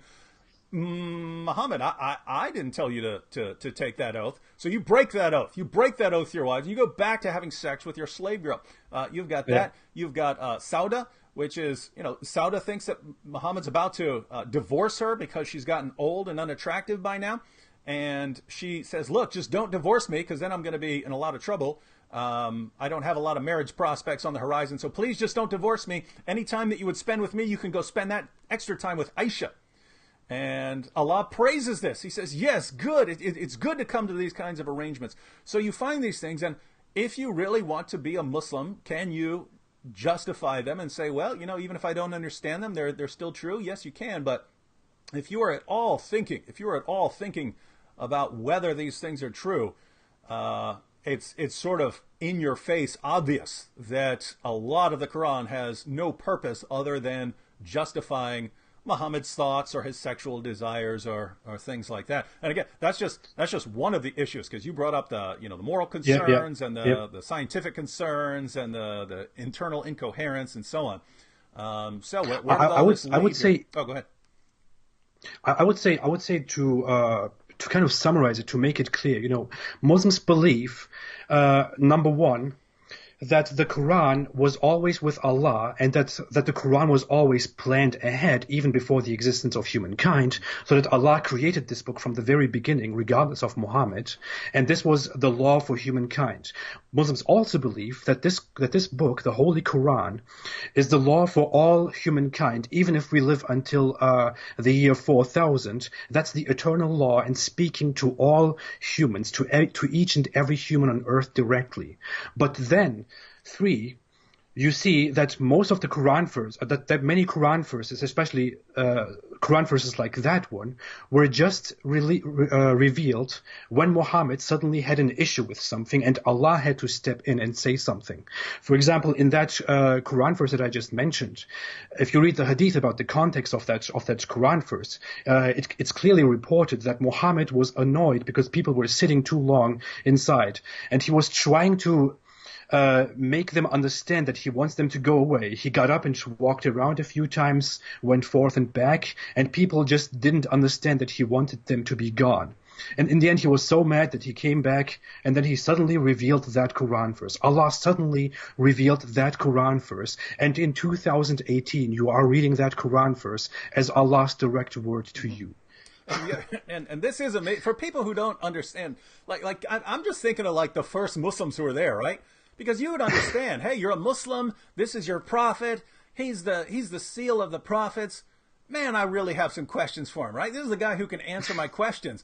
Muhammad, I didn't tell you to take that oath. So you break that oath. You break that oath to your wife. You go back to having sex with your slave girl. You've got that. You've got Sauda, which is, Sauda thinks that Muhammad's about to divorce her because she's gotten old and unattractive by now. And she says, look, just don't divorce me because then I'm going to be in a lot of trouble. I don't have a lot of marriage prospects on the horizon. So please just don't divorce me. Any time that you would spend with me, you can go spend that extra time with Aisha. And Allah praises this. He says, yes, good. It's good to come to these kinds of arrangements. So you find these things, and if you really want to be a Muslim, can you justify them and say, well, even if I don't understand them, they're still true? Yes, you can. But if you are at all thinking about whether these things are true, it's sort of in your face obvious that a lot of the Quran has no purpose other than justifying Muhammad's thoughts or his sexual desires or things like that. And again, that's just one of the issues, because you brought up the moral concerns and the scientific concerns and the internal incoherence and so on. So where did all this lead I would say. Oh, go ahead. I would say to kind of summarize it, to make it clear, Muslims believe, number one, that the Quran was always with Allah, and that the Quran was always planned ahead, even before the existence of humankind, so that Allah created this book from the very beginning, regardless of Muhammad, and this was the law for humankind. Muslims also believe that this book, the Holy Quran, is the law for all humankind, even if we live until the year 4000. That's the eternal law, and speaking to all humans, to each and every human on earth directly. But then, 3, you see that most of the Quran verses, that many Quran verses, especially Quran verses like that one, were just revealed when Muhammad suddenly had an issue with something and Allah had to step in and say something. For example, in that Quran verse that I just mentioned, if you read the hadith about the context of that Quran verse, it's clearly reported that Muhammad was annoyed because people were sitting too long inside, and he was trying to make them understand that he wants them to go away. He got up and walked around a few times, went forth and back, and people just didn't understand that he wanted them to be gone. And in the end, he was so mad that he came back, and then he suddenly revealed that Quran verse. Allah suddenly revealed that Quran verse, and in 2018, you are reading that Quran verse as Allah's direct word to you. And this is amazing for people who don't understand. Like I'm just thinking of like the first Muslims who were there, right? Because you would understand, hey, you're a Muslim, this is your prophet, he's the seal of the prophets. Man, I really have some questions for him, right? This is the guy who can answer my questions.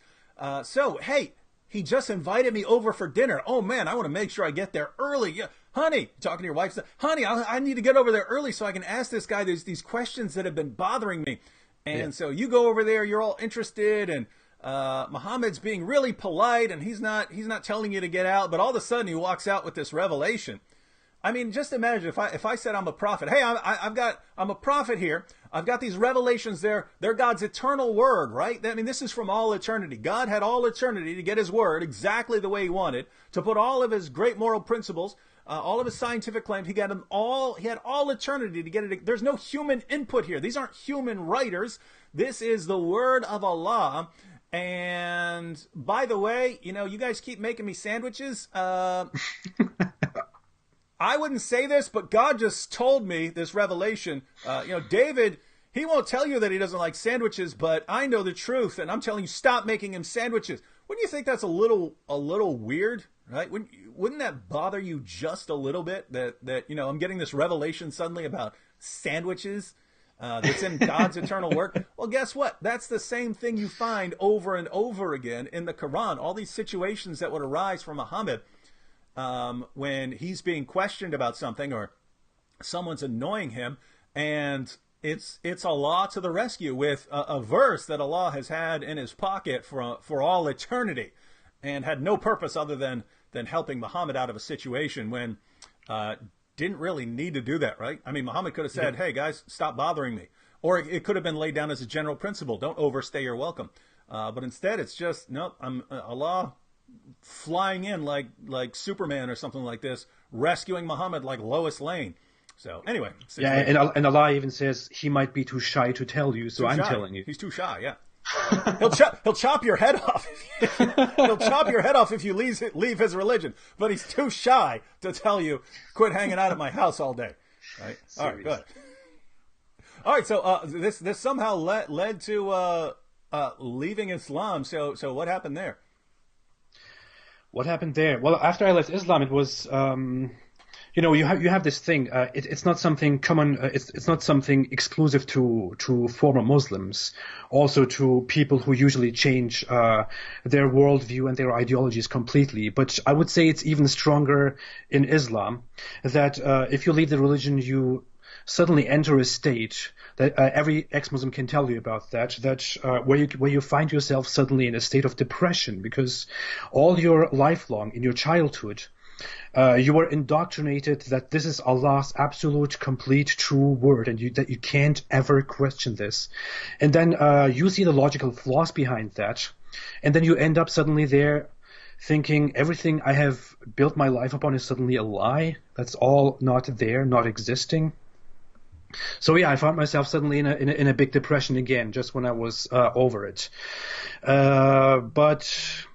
So, hey, he just invited me over for dinner. Oh, man, I want to make sure I get there early. Yeah, honey, talking to your wife, honey, I need to get over there early so I can ask this guy these questions that have been bothering me. And so you go over there, you're all interested, and Muhammad's being really polite, and he's not telling you to get out, but all of a sudden he walks out with this revelation. I mean, just imagine if I said I'm a prophet. Hey, I'm a prophet here. I've got these revelations there. They're God's eternal word, right? I mean, this is from all eternity. God had all eternity to get his word exactly the way he wanted, to put all of his great moral principles, all of his scientific claims. He had all eternity to get it. There's no human input here. These aren't human writers. This is the word of Allah. And by the way, you guys keep making me sandwiches. I wouldn't say this, but God just told me this revelation. David, he won't tell you that he doesn't like sandwiches, but I know the truth, and I'm telling you, stop making him sandwiches. Wouldn't you think that's a little weird, right? Wouldn't that bother you just a little bit that I'm getting this revelation suddenly about sandwiches? That's in God's eternal work. Well, guess what? That's the same thing you find over and over again in the Quran. All these situations that would arise from Muhammad when he's being questioned about something or someone's annoying him, and it's Allah to the rescue with a verse that Allah has had in his pocket for all eternity and had no purpose other than helping Muhammad out of a situation when didn't really need to do that, right? I mean, Muhammad could have said, hey, guys, stop bothering me. Or it could have been laid down as a general principle. Don't overstay your welcome. But instead, it's just, nope, Allah flying in like Superman or something like this, rescuing Muhammad like Lois Lane. So anyway. Yeah, and Allah even says he might be too shy to tell you, so I'm telling you. He's too shy, yeah. He'll chop your head off. He'll chop your head off if you leave his religion. But he's too shy to tell you, quit hanging out at my house all day. Right? All right, good. All right, so this somehow led to leaving Islam. So what happened there? What happened there? Well, after I left Islam, it was you have this thing. It's not something common. It's not something exclusive to former Muslims. Also to people who usually change their worldview and their ideologies completely. But I would say it's even stronger in Islam. That if you leave the religion, you suddenly enter a state that every ex-Muslim can tell you about. That where you find yourself suddenly in a state of depression because all your lifelong, in your childhood, you were indoctrinated that this is Allah's absolute, complete, true word, and that you can't ever question this. And then you see the logical flaws behind that, and then you end up suddenly there thinking everything I have built my life upon is suddenly a lie. That's all not there, not existing. So yeah, I found myself suddenly in a big depression again, just when I was over it. But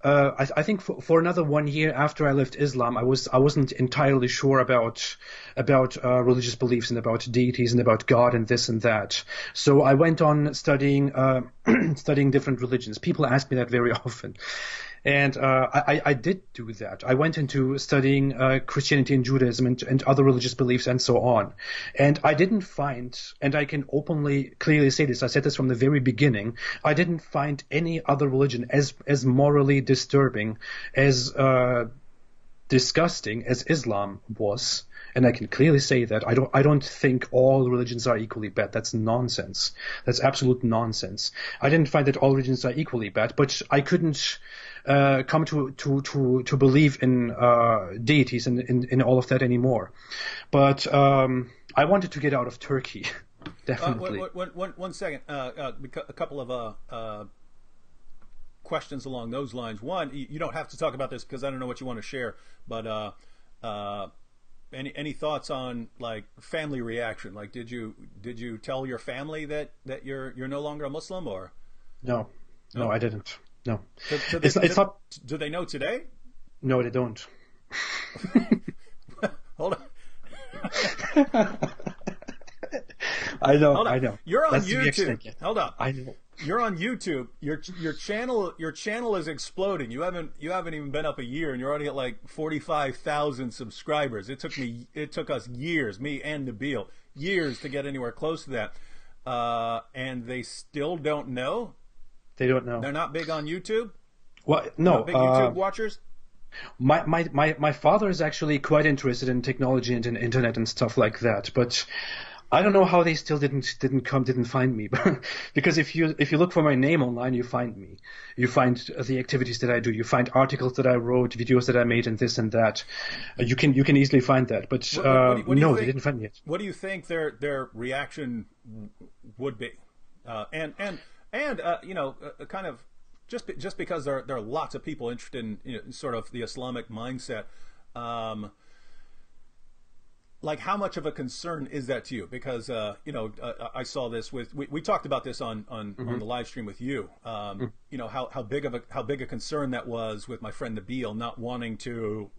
I think for another 1 year after I left Islam, I wasn't entirely sure about religious beliefs and about deities and about God and this and that. So I went on studying studying different religions. People ask me that very often. And I did do that. I went into studying Christianity and Judaism and other religious beliefs and so on. And I didn't find, and I can openly, clearly say this, I said this from the very beginning, I didn't find any other religion as morally disturbing, as disgusting as Islam was. And I can clearly say that I don't think all religions are equally bad. That's nonsense. That's absolute nonsense. I didn't find that all religions are equally bad, but I couldn't come to believe in deities and in all of that anymore. But I wanted to get out of Turkey, definitely. One second. A couple of questions along those lines. One, you don't have to talk about this because I don't know what you want to share, but any thoughts on like family reaction? Like, did you tell your family that you're no longer a Muslim, or? No, I didn't. No, it's not. Do they know today? No, they don't. Hold on. I know. You're on That's YouTube. Hold on. I know. You're on YouTube. Your channel is exploding. You haven't even been up a year, and you're already at like 45,000 subscribers. It took us years, me and Nabil, years to get anywhere close to that. And they still don't know. They don't know. They're not big on YouTube? Well, no. Not big YouTube watchers? My father is actually quite interested in technology and in internet and stuff like that, but I don't know how they still didn't find me. Because if you look for my name online, you find me. You find the activities that I do. You find articles that I wrote, videos that I made, and this and that. You can easily find that. But no, they didn't find me yet. What do you think their reaction would be? Kind of just because there are lots of people interested in sort of the Islamic mindset. Like, how much of a concern is that to you? Because I saw this we talked about this on the live stream with you. How big a concern that was with my friend Nabil, not wanting to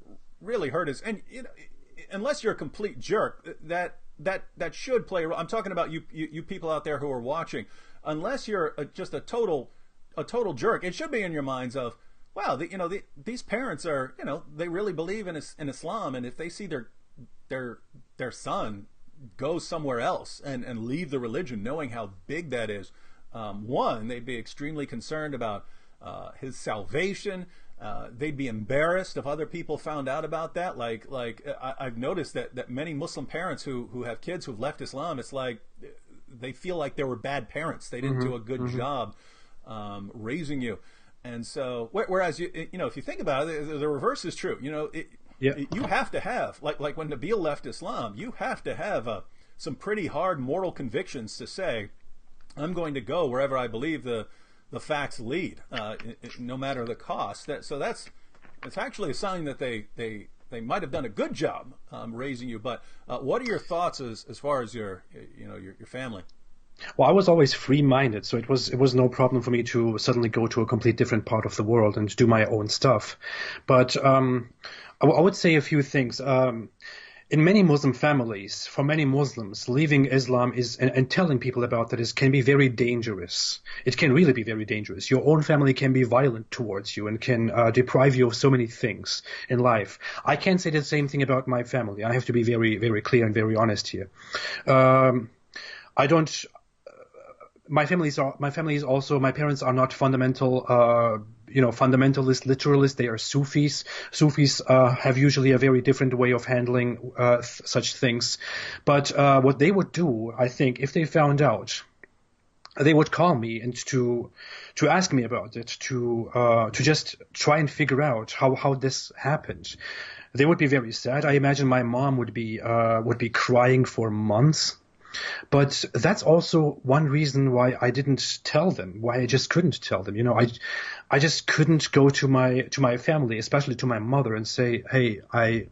really hurt his, and unless you're a complete jerk, that should play a role. I'm talking about you people out there who are watching. Unless you're just a total jerk, it should be in your minds of, wow, these parents are, they really believe in Islam, and if they see their son go somewhere else and leave the religion, knowing how big that is, one, they'd be extremely concerned about his salvation. They'd be embarrassed if other people found out about that. Like I've noticed that many Muslim parents who have kids who've left Islam, it's like they feel like they were bad parents. They didn't do a good job raising you. And so, whereas if you think about it, the reverse is true. You have to have, like when Nabil left Islam, you have to have some pretty hard moral convictions to say, I'm going to go wherever I believe the facts lead, no matter the cost. It's actually a sign that they might have done a good job raising you. But what are your thoughts as far as your family? Well, I was always free-minded, so it was no problem for me to suddenly go to a complete different part of the world and do my own stuff. But I would say a few things. In many Muslim families, for many Muslims, leaving Islam and telling people about that can be very dangerous. It can really be very dangerous. Your own family can be violent towards you and can deprive you of so many things in life. I can't say the same thing about my family. I have to be very, very clear and very honest here. My parents are not fundamentalist literalists. They are Sufis. Sufis have usually a very different way of handling such things. But what they would do, I think, if they found out, they would call me and to ask me about it, to just try and figure out how this happened. They would be very sad. I imagine my mom would be crying for months. But that's also one reason why I didn't tell them, why I just couldn't tell them. I just couldn't go to my family, especially to my mother, and say, hey, I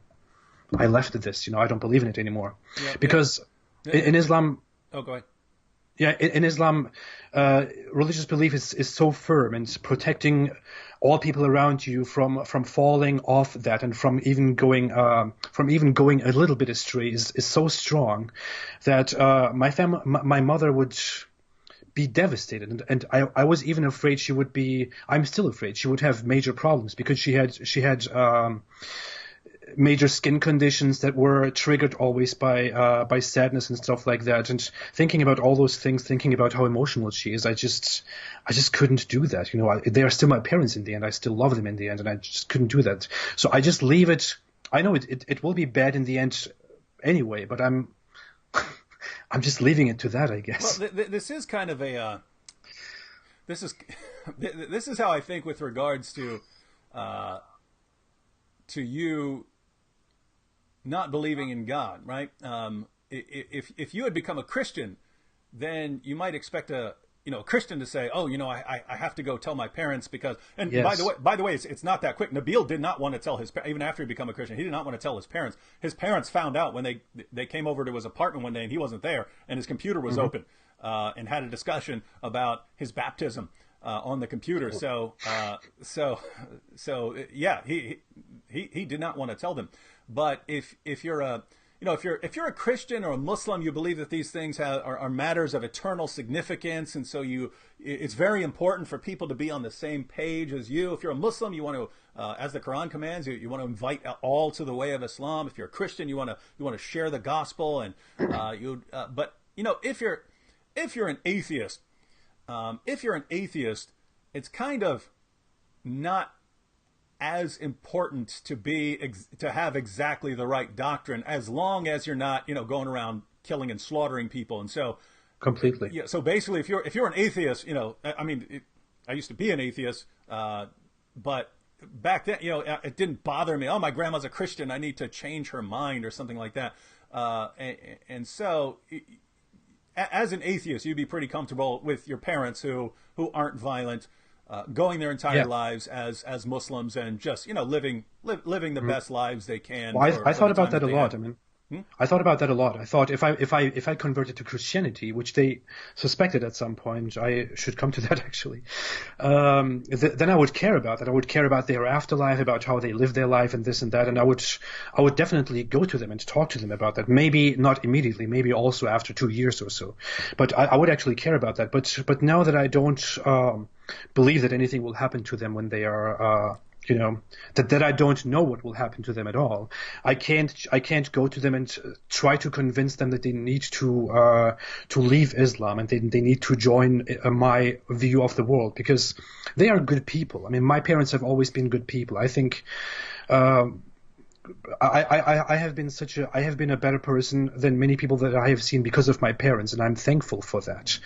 left this, I don't believe in it anymore. Yeah, because In Islam, Oh, go ahead. yeah, in Islam, religious belief is so firm and protecting all people around you from falling off that and from even going a little bit astray is so strong that my mother would be devastated, and I was even afraid she would be. I'm still afraid she would have major problems because she had major skin conditions that were triggered always by sadness and stuff like that. And thinking about all those things, thinking about how emotional she is, I just couldn't do that. You know, they are still my parents in the end. I still love them in the end, and I just couldn't do that. So I just leave it. I know it will be bad in the end anyway, but I'm just leaving it to that, I guess. Well, this is kind of a this is how I think with regards to you not believing in God, right? If you had become a Christian, then you might expect a Christian to say, "Oh, I have to go tell my parents because." And Yes. by the way, it's not that quick. Nabil did not want to tell even after he became a Christian, he did not want to tell his parents. His parents found out when they came over to his apartment one day and he wasn't there, and his computer was open, and had a discussion about his baptism on the computer. So yeah, he did not want to tell them. But if you're a if you're a Christian or a Muslim, you believe that these things are matters of eternal significance, and so it's very important for people to be on the same page as you. If you're a Muslim, you want to, as the Quran commands, you want to invite all to the way of Islam. If you're a Christian, you want to share the gospel, and but if you're an atheist, it's kind of not as important to have exactly the right doctrine, as long as you're not going around killing and slaughtering people. And so Completely. yeah, so basically if you're an atheist, I mean, I used to be an atheist, but back then it didn't bother me. Oh, my grandma's a Christian, I need to change her mind or something like that. And so as an atheist, you'd be pretty comfortable with your parents who aren't violent, going their entire lives as Muslims, and just living the best lives they can. Well, I thought about that a lot. Have. I mean, I thought about that a lot. I thought if I converted to Christianity, which they suspected at some point, I should come to that actually. Then I would care about that. I would care about their afterlife, about how they live their life, and this and that. And I would definitely go to them and talk to them about that. Maybe not immediately, maybe also after 2 years or so. But I would actually care about that. But now that I don't believe that anything will happen to them when they are. That I don't know what will happen to them at all. I can't go to them and try to convince them that they need to leave Islam and they need to join my view of the world, because they are good people. I mean, my parents have always been good people. I think I have been a better person than many people that I have seen because of my parents, and I'm thankful for that.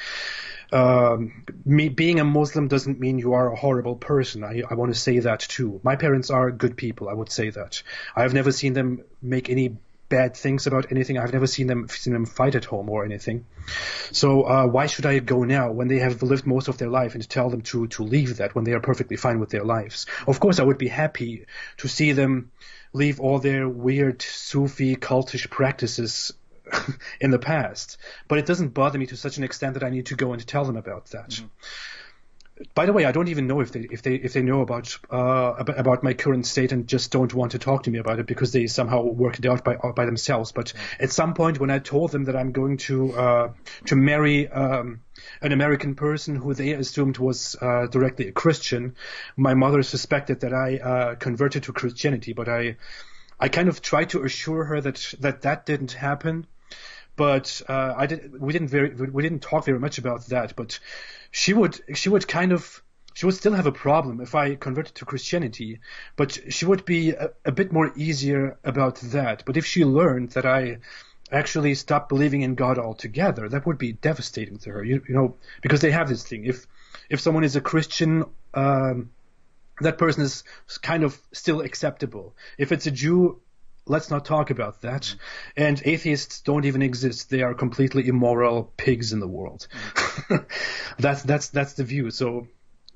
Me being a Muslim doesn't mean you are a horrible person. I want to say that too. My parents are good people. I would say that. I have never seen them make any bad things about anything. I've never seen them fight at home or anything. So why should I go now when they have lived most of their life and tell them to leave that when they are perfectly fine with their lives? Of course, I would be happy to see them leave all their weird Sufi cultish practices in the past, but it doesn't bother me to such an extent that I need to go and tell them about that. Mm-hmm. By the way, I don't even know if they know about my current state and just don't want to talk to me about it because they somehow worked it out by themselves. But at some point, when I told them that I'm going to marry an American person who they assumed was directly a Christian, my mother suspected that I converted to Christianity. But I kind of tried to assure her that didn't happen. But we didn't talk very much about that. But she would still have a problem if I converted to Christianity. But she would be a bit more easier about that. But if she learned that I actually stopped believing in God altogether, that would be devastating to her. You know, because they have this thing. If someone is a Christian, that person is kind of still acceptable. If it's a Jew, let's not talk about that. Mm. And atheists don't even exist. They are completely immoral pigs in the world. That's the view. So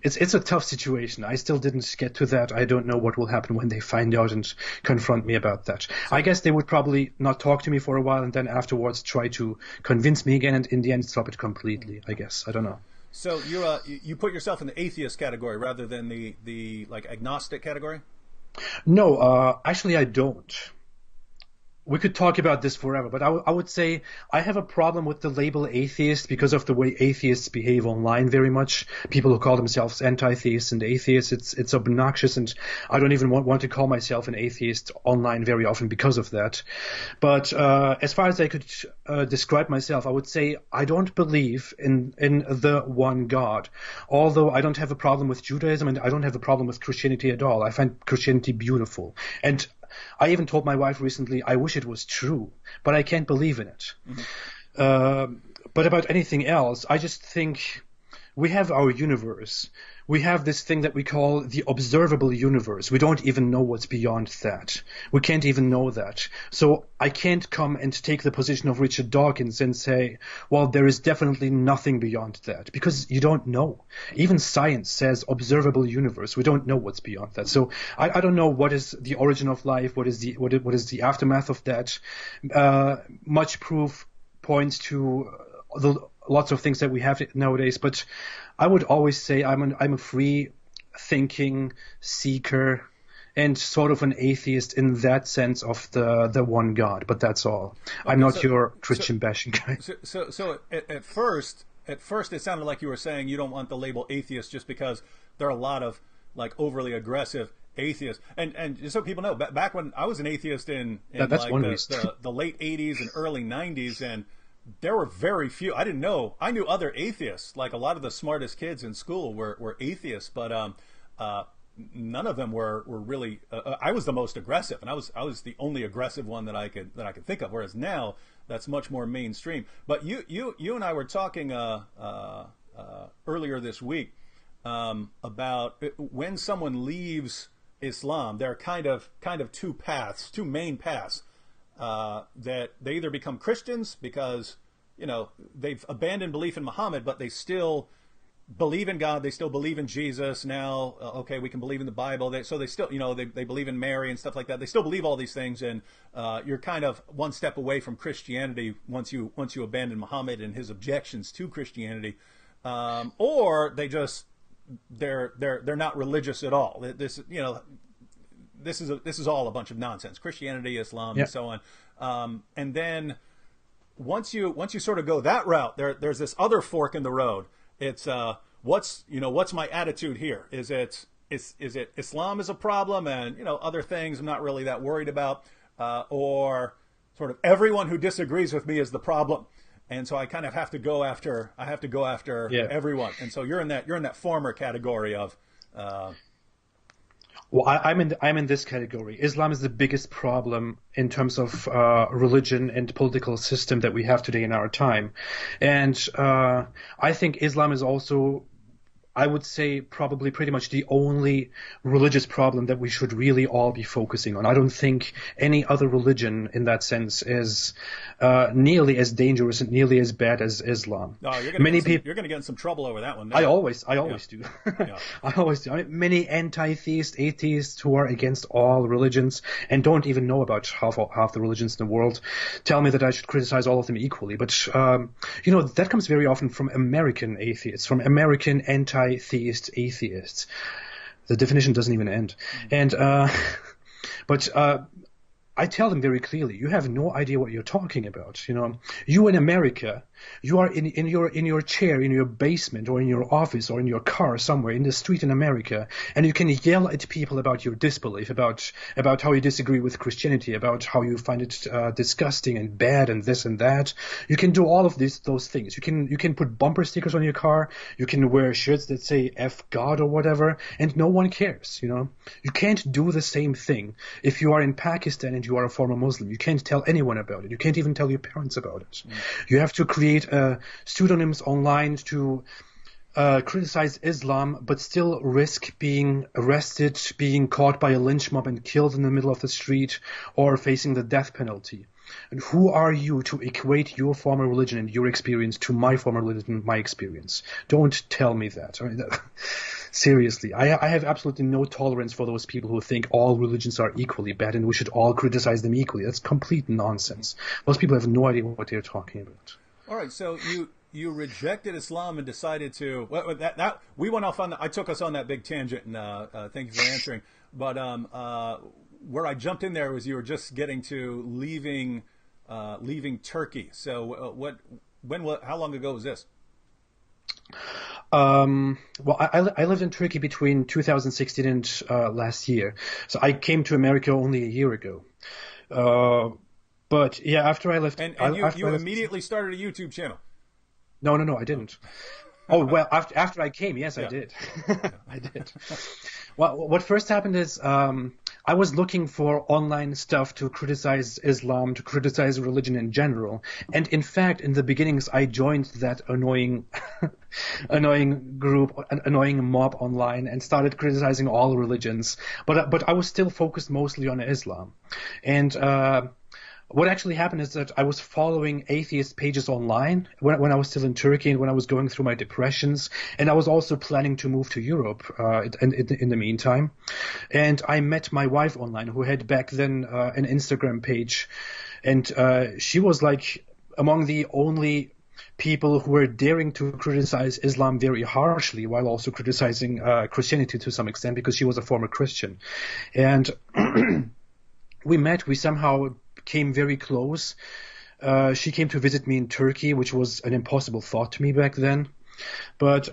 it's a tough situation. I still didn't get to that. I don't know what will happen when they find out and confront me about that. I guess they would probably not talk to me for a while and then afterwards try to convince me again and in the end stop it completely, I guess. I don't know. So you put yourself in the atheist category rather than the like agnostic category? No, actually I don't. We could talk about this forever, but I would say I have a problem with the label atheist because of the way atheists behave online very much. People who call themselves anti-theists and atheists, it's obnoxious, and I don't even want to call myself an atheist online very often because of that. But as far as I could describe myself, I would say I don't believe in the one God, although I don't have a problem with Judaism and I don't have a problem with Christianity at all. I find Christianity beautiful. And I even told my wife recently, I wish it was true, but I can't believe in it. Mm-hmm. But about anything else, I just think we have our universe. We have this thing that we call the observable universe. We don't even know what's beyond that. We can't even know that. So I can't come and take the position of Richard Dawkins and say, well, there is definitely nothing beyond that, because you don't know. Even science says observable universe. We don't know what's beyond that. So I don't know what is the origin of life, what is the aftermath of that. Much proof points to lots of things that we have nowadays, but I would always say I'm a free thinking seeker and sort of an atheist in that sense of the one God, but that's all. Okay, I'm not your Christian bashing guy. So at first it sounded like you were saying you don't want the label atheist just because there are a lot of like overly aggressive atheists. And just so people know, back when I was an atheist in like the late 80s and early 90s, and there were very few. I didn't know. I knew other atheists. Like a lot of the smartest kids in school were atheists, but none of them were really. I was the most aggressive, and I was the only aggressive one that I could think of. Whereas now that's much more mainstream. But you and I were talking earlier this week about when someone leaves Islam. There are kind of two main paths. That they either become Christians because, they've abandoned belief in Muhammad, but they still believe in God. They still believe in Jesus. Now, okay, we can believe in the Bible. So they still, they believe in Mary and stuff like that. They still believe all these things, and you're kind of one step away from Christianity once you abandon Muhammad and his objections to Christianity, or they're not religious at all. This is all a bunch of nonsense. Christianity, Islam, and so on. And then once you sort of go that route, there's this other fork in the road. It's what's my attitude here? Is it Islam is a problem and other things I'm not really that worried about, or sort of everyone who disagrees with me is the problem. And so I kind of have to go after everyone. And so you're in that former category of. Well, I'm in this category. Islam is the biggest problem in terms of religion and political system that we have today in our time, and I think Islam is also, I would say, probably pretty much the only religious problem that we should really all be focusing on. I don't think any other religion in that sense is nearly as dangerous and nearly as bad as Islam. No, you're going to get in some trouble over that one. Now. I always do. Yeah. I always do. Many anti-theists, atheists who are against all religions and don't even know about half the religions in the world tell me that I should criticize all of them equally. But that comes very often from American atheists, from American anti-theist atheists. The definition doesn't even end. And but I tell them very clearly, you have no idea what you're talking about. You in America, you are in your chair, in your basement, or in your office, or in your car somewhere in the street in America, and you can yell at people about your disbelief, about how you disagree with Christianity, about how you find it disgusting and bad and this and that. You can do all of those things. You can put bumper stickers on your car. You can wear shirts that say "F God" or whatever, and no one cares. You can't do the same thing if you are in Pakistan and you are a former Muslim. You can't tell anyone about it. You can't even tell your parents about it. You have to create pseudonyms online to criticize Islam, but still risk being arrested, being caught by a lynch mob and killed in the middle of the street, or facing the death penalty. And who are you to equate your former religion and your experience to my former religion and my experience? Don't tell me that. Seriously, I have absolutely no tolerance for those people who think all religions are equally bad and we should all criticize them equally. That's complete nonsense. Those people have no idea what they're talking about. All right, so you rejected Islam and decided to that we went off on I took us on that big tangent, and thank you for answering. But where I jumped in there was you were just getting to leaving Turkey. So how long ago was this? Well, I lived in Turkey between 2016 and last year, so I came to America only a year ago. But yeah, after I left, and you immediately started a YouTube channel. No, I didn't. Oh well, after I came, yes, Yeah. I did. I did. Well, what first happened is I was looking for online stuff to criticize Islam, to criticize religion in general, and in fact, in the beginnings, I joined that annoying group, an annoying mob online, and started criticizing all religions. But I was still focused mostly on Islam, and what actually happened is that I was following atheist pages online when I was still in Turkey and when I was going through my depressions, and I was also planning to move to Europe in the meantime. And I met my wife online, who had back then an Instagram page, and she was like among the only people who were daring to criticize Islam very harshly while also criticizing Christianity to some extent, because she was a former Christian. And we somehow came very close. She came to visit me in Turkey, which was an impossible thought to me back then. But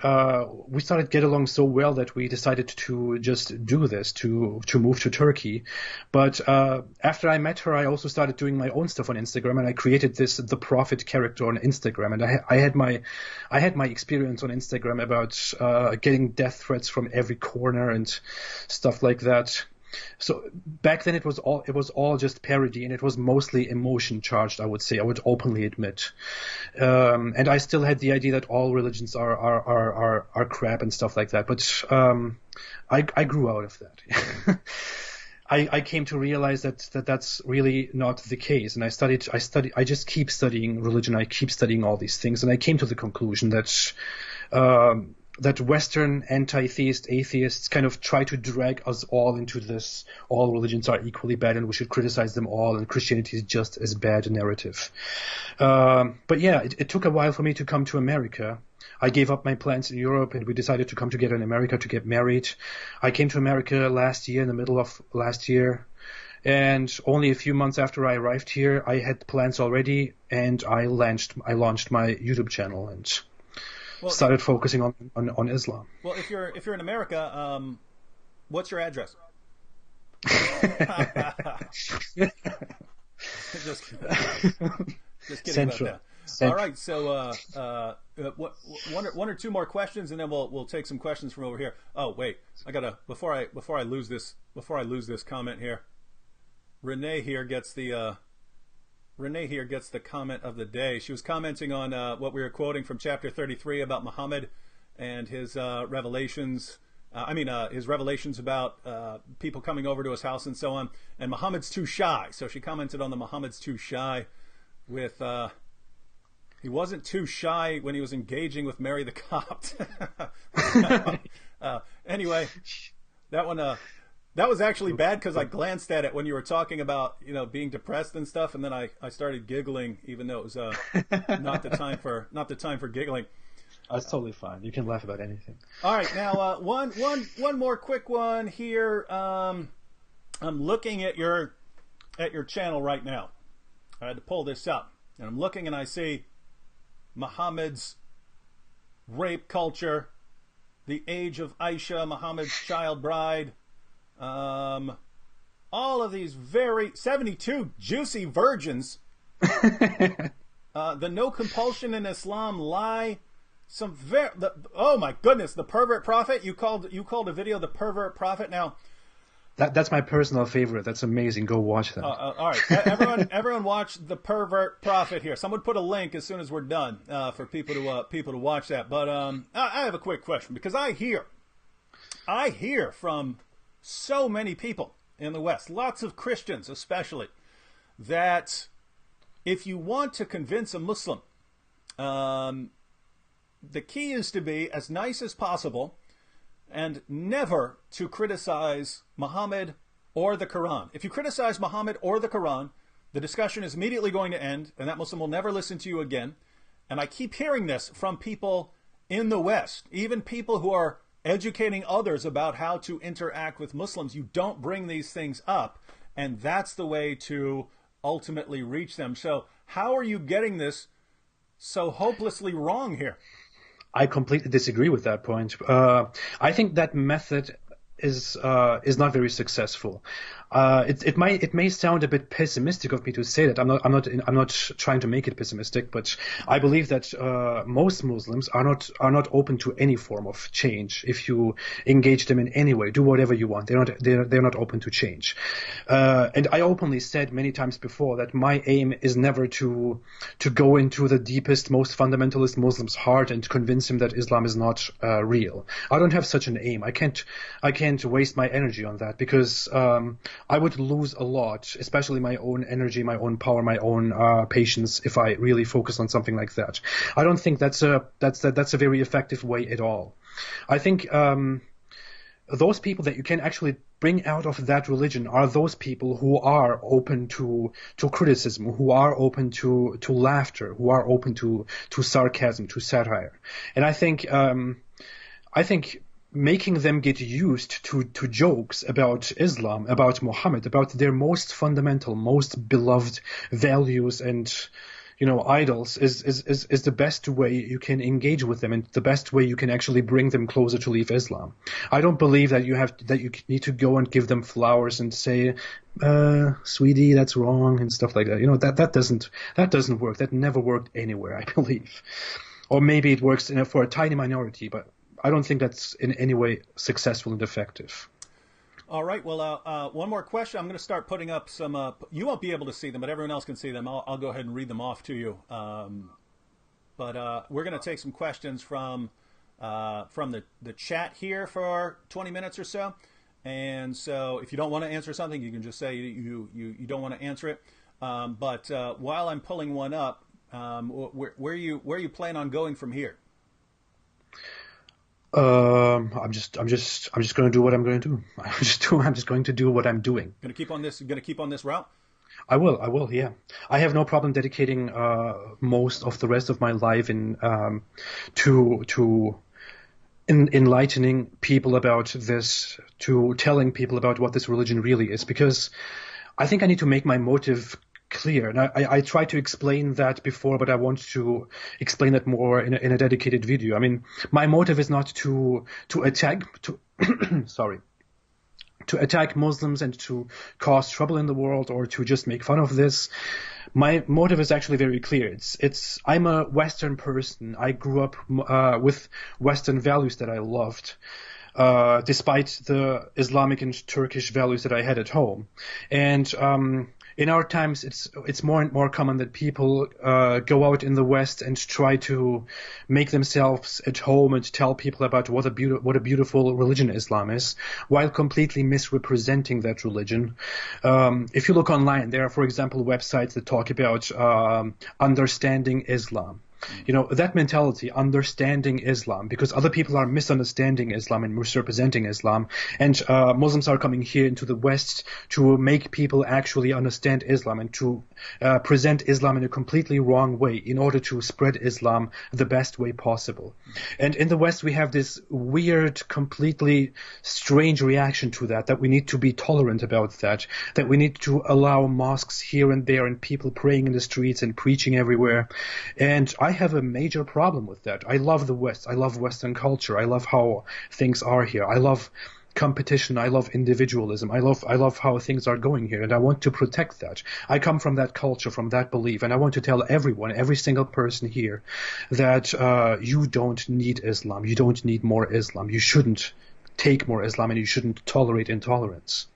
we started to get along so well that we decided to just do this, to move to Turkey. But after I met her, I also started doing my own stuff on Instagram, and I created the Prophet character on Instagram. And I had my experience on Instagram about getting death threats from every corner and stuff like that. So back then it was all just parody, and it was mostly emotion charged, I would say. I would openly admit. And I still had the idea that all religions are crap and stuff like that. But I grew out of that. I came to realize that's really not the case. And I just keep studying religion. I keep studying all these things. And I came to the conclusion that Western anti-theist atheists kind of try to drag us all into this all religions are equally bad and we should criticize them all and Christianity is just as bad narrative. But yeah, it took a while for me to come to America. I gave up my plans in Europe and we decided to come together in America to get married. I came to America last year, in the middle of last year. And only a few months after I arrived here, I had plans already, and I launched my YouTube channel and started focusing on Islam. Well, if you're in America, what's your address? Just kidding Central. about that. All right, so one or two more questions, and then we'll take some questions from over here. Oh wait, I gotta before I lose this comment here. Renee here gets the comment of the day. She was commenting on what we were quoting from chapter 33 about Muhammad and his revelations. His revelations about people coming over to his house and so on. And Muhammad's too shy. So she commented on the Muhammad's too shy with, he wasn't too shy when he was engaging with Mary the Copt. Anyway, that one, that was actually bad because I glanced at it when you were talking about, being depressed and stuff. And then I started giggling, even though it was not the time for giggling. That's totally fine. You can laugh about anything. All right, now one more quick one here. I'm looking at your channel right now. I had to pull this up, and I'm looking, and I see Muhammad's rape culture, the age of Aisha, Muhammad's child bride, all of these 72 juicy virgins, the no compulsion in Islam lie. Oh my goodness, the pervert prophet. You called a video the pervert prophet. Now, that's my personal favorite. That's amazing. Go watch that. All right, everyone, watch the pervert prophet here. Someone put a link as soon as we're done for people to watch that. But I have a quick question, because I hear from so many people in the West, lots of Christians especially, that if you want to convince a Muslim, the key is to be as nice as possible, and never to criticize Muhammad or the Quran. If you criticize Muhammad or the Quran, the discussion is immediately going to end, and that Muslim will never listen to you again. And I keep hearing this from people in the West, even people who are educating others about how to interact with Muslims. You don't bring these things up, and that's the way to ultimately reach them. So how are you getting this so hopelessly wrong here? I completely disagree with that point. I think that method is not very successful. It may sound a bit pessimistic of me to say that. I'm not trying to make it pessimistic, but I believe that most Muslims are not open to any form of change. If you engage them in any way, do whatever you want, they're not open to change. And I openly said many times before that my aim is never to go into the deepest, most fundamentalist Muslim's heart and convince him that Islam is not real. I don't have such an aim. I can't waste my energy on that, because I would lose a lot, especially my own energy, my own power, my own patience, if I really focus on something like that. I don't think that's a very effective way at all. I think those people that you can actually bring out of that religion are those people who are open to criticism, who are open to laughter, who are open to sarcasm, to satire. And I think making them get used to jokes about Islam, about Muhammad, about their most fundamental, most beloved values and, idols is the best way you can engage with them, and the best way you can actually bring them closer to leave Islam. I don't believe that you need to go and give them flowers and say, sweetie, that's wrong and stuff like that. That doesn't work. That never worked anywhere, I believe. Or maybe it works for a tiny minority, but I don't think that's in any way successful and effective. All right. Well, one more question. I'm going to start putting up some. You won't be able to see them, but everyone else can see them. I'll go ahead and read them off to you. But we're going to take some questions from the chat here for 20 minutes or so. And so, if you don't want to answer something, you can just say you don't want to answer it. But while I'm pulling one up, where you plan on going from here? I'm just going to do what I'm going to do. I'm just going to do what I'm doing. Going to keep on this route? I will. Yeah. I have no problem dedicating most of the rest of my life to enlightening people about this, to telling people about what this religion really is, because I think I need to make my motive clear. And I tried to explain that before, but I want to explain it more in a dedicated video. I mean, my motive is not to attack Muslims and to cause trouble in the world, or to just make fun of this. My motive is actually very clear. I'm a Western person. I grew up with Western values that I loved, despite the Islamic and Turkish values that I had at home. And in our times, it's more and more common that people go out in the West and try to make themselves at home and tell people about what a beautiful religion Islam is, while completely misrepresenting that religion. If you look online, there are, for example, websites that talk about understanding Islam. That mentality, understanding Islam, because other people are misunderstanding Islam and misrepresenting Islam, and Muslims are coming here into the West to make people actually understand Islam and to present Islam in a completely wrong way in order to spread Islam the best way possible. And in the West, we have this weird, completely strange reaction to that we need to be tolerant about that we need to allow mosques here and there and people praying in the streets and preaching everywhere. And I have a major problem with that. I love the West. I love Western culture. I love how things are here. I love competition. I love individualism. I love how things are going here, and I want to protect that. I come from that culture, from that belief, and I want to tell everyone, every single person here, that you don't need Islam. You don't need more Islam. You shouldn't take more Islam, and you shouldn't tolerate intolerance.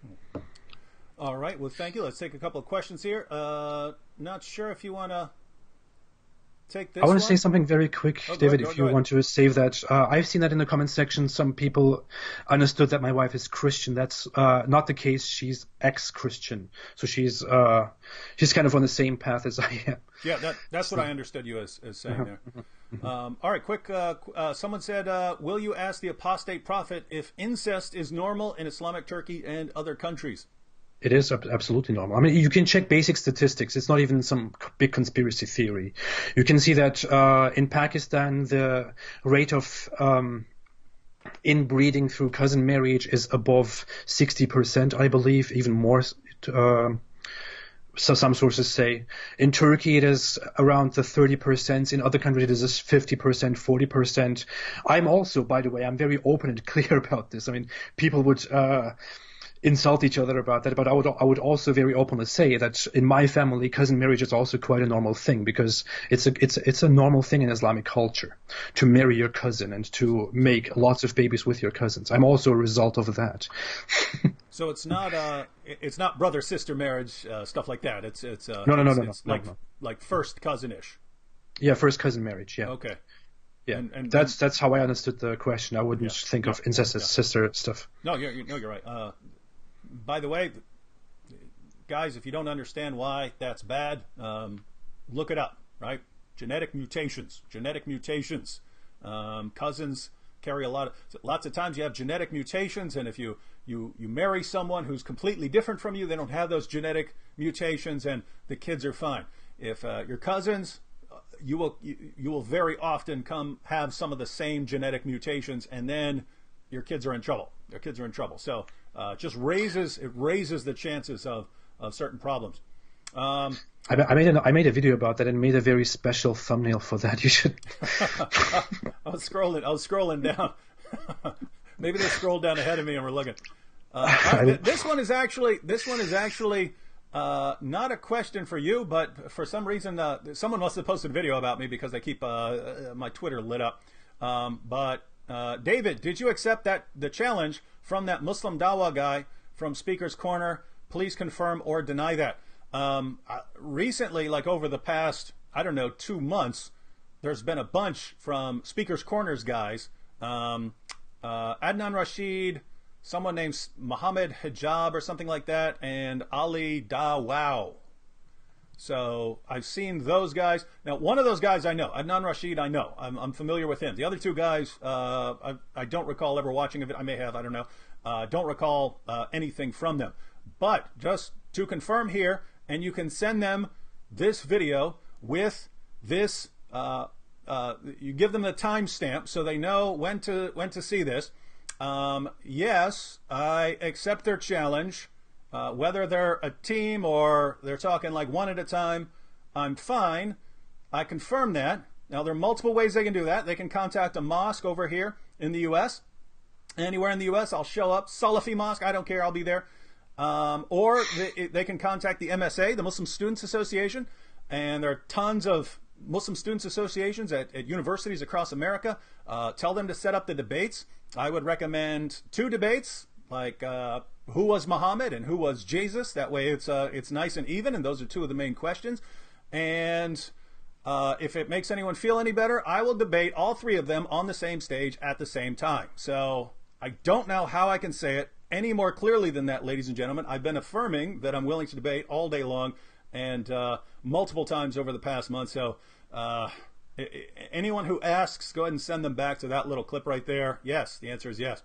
All right. Well, thank you. Let's take a couple of questions here. Not sure if you want to take this. I want to say something very quick, David, if you want to save that. I've seen that in the comment section. Some people understood that my wife is Christian. That's not the case. She's ex-Christian. So she's kind of on the same path as I am. Yeah, that's what I understood you as saying there. All right, quick. Someone said, will you ask the Apostate Prophet if incest is normal in Islamic Turkey and other countries? It is absolutely normal. I mean, you can check basic statistics. It's not even some big conspiracy theory. You can see that in Pakistan, the rate of inbreeding through cousin marriage is above 60%, I believe, even more. So some sources say. In Turkey, it is around the 30%. In other countries, it is 50%, 40%. I'm also, by the way, I'm very open and clear about this. I mean, people would insult each other about that, but I would also very openly say that in my family, cousin marriage is also quite a normal thing, because it's a normal thing in Islamic culture to marry your cousin and to make lots of babies with your cousins. I'm also a result of that. So it's not brother sister marriage, stuff like that. It's no. Like first cousin-ish. Yeah, first cousin marriage. Yeah. Okay. Yeah, and that's how I understood the question. I wouldn't think of incest as sister stuff. No, you're right. By the way, guys, if you don't understand why that's bad, look it up. Right? Genetic mutations. Cousins carry lots of times you have genetic mutations, and if you marry someone who's completely different from you, they don't have those genetic mutations, and the kids are fine. If your cousins, you will very often have some of the same genetic mutations, and then your kids are in trouble. So just raises the chances of certain problems. I made a video about that and made a very special thumbnail for that. You should. I was scrolling down. Maybe they scrolled down ahead of me and we're looking. This one is actually not a question for you, but for some reason someone must have posted a video about me, because they keep my Twitter lit up. But David, did you accept the challenge from that Muslim Dawah guy from Speaker's Corner? Please confirm or deny that. Recently, like over the past, 2 months, there's been a bunch from Speaker's Corner's guys. Adnan Rashid, someone named Mohammed Hijab or something like that, and Ali Dawow. So I've seen those guys. Now, one of those guys I know, Adnan Rashid, I know. I'm familiar with him. The other two guys, I don't recall ever watching it. I may have, I don't know. Don't recall anything from them. But just to confirm here, and you can send them this video with this, you give them a timestamp so they know when to see this. Yes, I accept their challenge. Whether they're a team or they're talking like one at a time, I'm fine. I confirm that. Now, there are multiple ways they can do that. They can contact a mosque over here in the U.S. Anywhere in the U.S., I'll show up. Salafi mosque, I don't care, I'll be there. Or they can contact the MSA, the Muslim Students Association, and there are tons of Muslim Students Associations at universities across America. Tell them to set up the debates. I would recommend 2 debates, like who was Muhammad and who was Jesus. That way it's nice and even, and those are 2 of the main questions. And if it makes anyone feel any better, I will debate all 3 of them on the same stage at the same time. So I don't know how I can say it any more clearly than that, ladies and gentlemen. I've been affirming that I'm willing to debate all day long and multiple times over the past month. So anyone who asks, go ahead and send them back to that little clip right there. Yes, the answer is yes.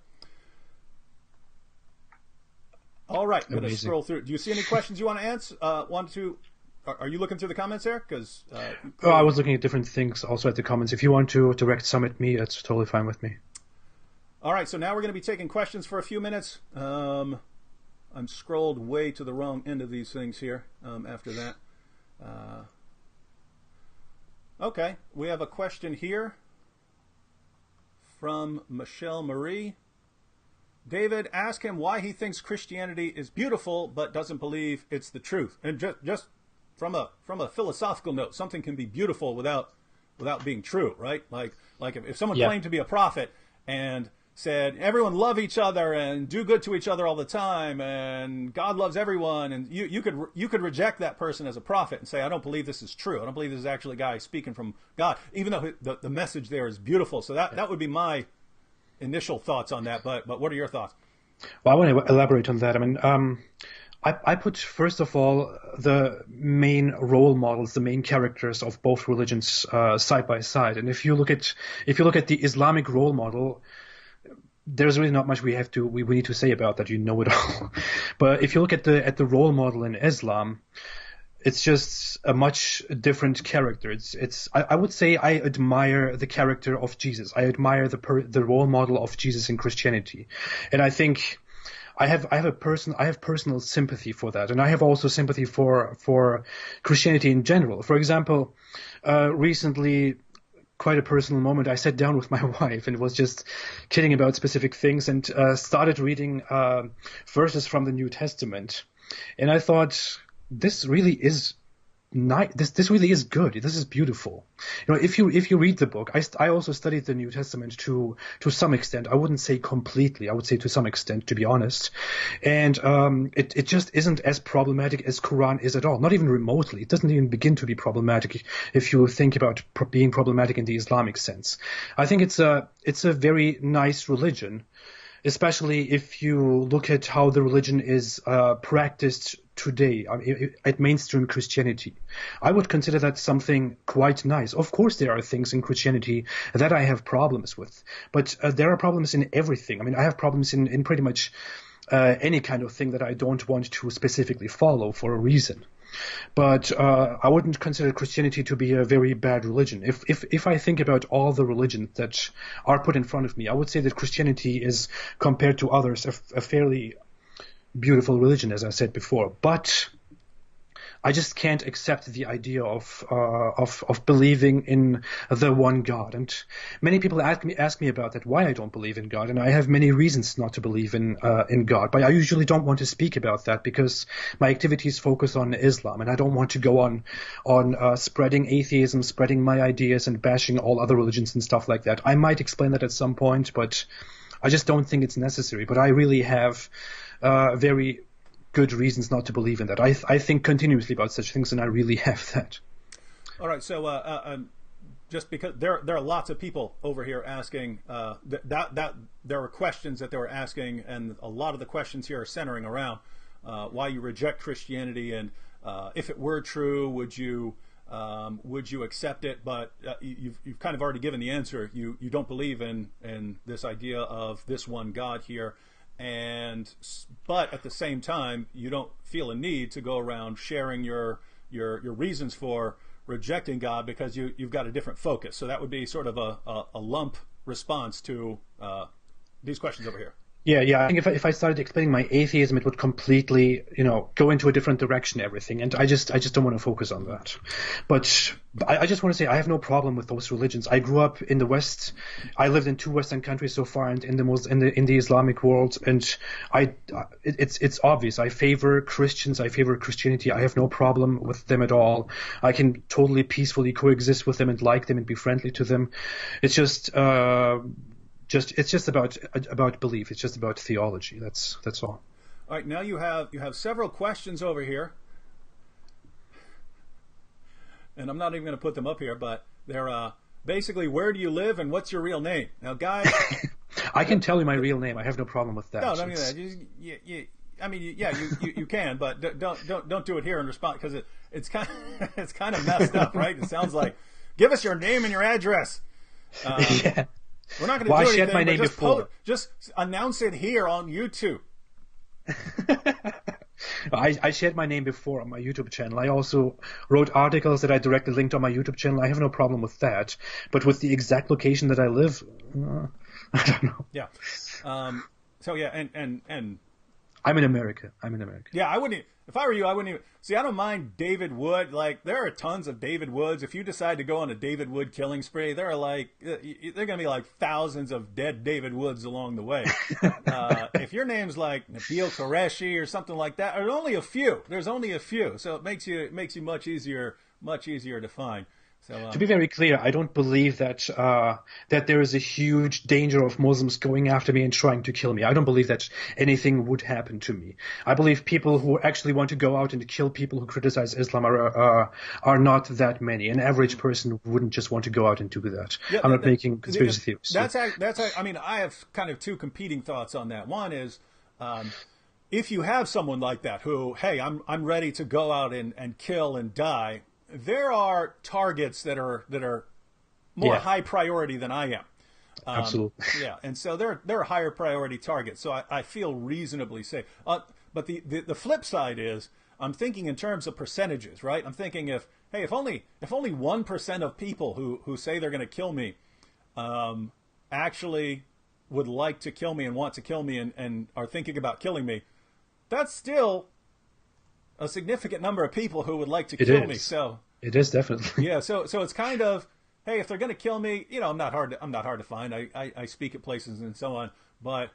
All right, I'm going to scroll through. Do you see any questions you want to answer? Are you looking through the comments there? Because I was looking at different things also at the comments. If you want to direct some at me, that's totally fine with me. All right, so now we're going to be taking questions for a few minutes. I'm scrolled way to the wrong end of these things here after that. Okay, we have a question here from Michelle Marie. David, ask him why he thinks Christianity is beautiful but doesn't believe it's the truth. And just from a philosophical note, something can be beautiful without being true, right? Like if someone claimed to be a prophet and said everyone love each other and do good to each other all the time and God loves everyone, and you could reject that person as a prophet and say, I don't believe this is true. I don't believe this is actually a guy speaking from God, even though the message there is beautiful. So that would be my initial thoughts on that. But what are your thoughts? Well, I want to elaborate on that. I mean, I put first of all the main role models, the main characters of both religions side by side. And if you look at the Islamic role model, there's really not much we need to say about that. You know it all. But if you look at the role model in Islam, it's just a much different character. I would say I admire the character of Jesus. I admire the role model of Jesus in Christianity, and I think I have personal sympathy for that, and I have also sympathy for Christianity in general. For example, recently, quite a personal moment, I sat down with my wife and was just kidding about specific things and started reading verses from the New Testament, and I thought, this really is nice. This really is good. This is beautiful. You know, if you read the book, I also studied the New Testament to some extent. I wouldn't say completely. I would say to some extent, to be honest. And it just isn't as problematic as Quran is at all. Not even remotely. It doesn't even begin to be problematic if you think about being problematic in the Islamic sense. I think it's a very nice religion, especially if you look at how the religion is practiced today at mainstream Christianity. I would consider that something quite nice. Of course, there are things in Christianity that I have problems with, but there are problems in everything. I mean, I have problems in pretty much any kind of thing that I don't want to specifically follow for a reason. But I wouldn't consider Christianity to be a very bad religion. If I think about all the religions that are put in front of me, I would say that Christianity is, compared to others, a fairly beautiful religion, as I said before. But I just can't accept the idea of believing in the one God. And many people ask me about that, why I don't believe in God, and I have many reasons not to believe in God. But I usually don't want to speak about that because my activities focus on Islam, and I don't want to go on spreading atheism, spreading my ideas, and bashing all other religions and stuff like that. I might explain that at some point, but I just don't think it's necessary. But I really have very good reasons not to believe in that. I think continuously about such things, and I really have that. All right, so just because there are lots of people over here asking that there were questions that they were asking, and a lot of the questions here are centering around why you reject Christianity, and if it were true, would you accept it? But you've kind of already given the answer. You don't believe in this idea of this one God here. But at the same time, you don't feel a need to go around sharing your reasons for rejecting God because you've got a different focus. So that would be sort of a lump response to these questions over here. Yeah. I think if I started explaining my atheism, it would completely, go into a different direction, everything. And I just don't want to focus on that. But I just want to say I have no problem with those religions. I grew up in the West. I lived in 2 Western countries so far, and in the Islamic world. And it's obvious. I favor Christians. I favor Christianity. I have no problem with them at all. I can totally peacefully coexist with them and like them and be friendly to them. It's just about belief. It's just about theology. That's all. All right. Now you have several questions over here, and I'm not even going to put them up here, but they're basically, where do you live and what's your real name? Now, guys, I can tell you my real name. I have no problem with that. No, I mean that. You can, but don't do it here and respond because it's kind of messed up, right? It sounds like, give us your name and your address. Yeah. We're not going to do anything. I shared my name before. Just announce it here on YouTube. I shared my name before on my YouTube channel. I also wrote articles that I directly linked on my YouTube channel. I have no problem with that. But with the exact location that I live, I don't know. Yeah. So yeah, and I'm in America. Yeah, I wouldn't. If I were you, I wouldn't even. See, I don't mind David Wood. Like, there are tons of David Woods. If you decide to go on a David Wood killing spree, there are going to be like thousands of dead David Woods along the way. If your name's like Nabil Qureshi or something like that, there's only a few. So it makes you much easier to find. So, to be very clear, I don't believe that there is a huge danger of Muslims going after me and trying to kill me. I don't believe that anything would happen to me. I believe people who actually want to go out and kill people who criticize Islam are not that many. An average person wouldn't just want to go out and do that. Yeah, I'm not making conspiracy theories. I mean, I have kind of two competing thoughts on that. One is, if you have someone like that who, hey, I'm ready to go out and kill and die, there are targets that are more high priority than I am. Absolutely. Yeah, and so they're higher priority targets. So I feel reasonably safe. But the flip side is I'm thinking in terms of percentages, right? I'm thinking if only 1% of people who say they're going to kill me actually would like to kill me and want to kill me and are thinking about killing me, that's still a significant number of people who would like to kill me. So it is definitely. Yeah. So it's kind of, hey, if they're going to kill me, I'm not hard to find. I speak at places and so on, but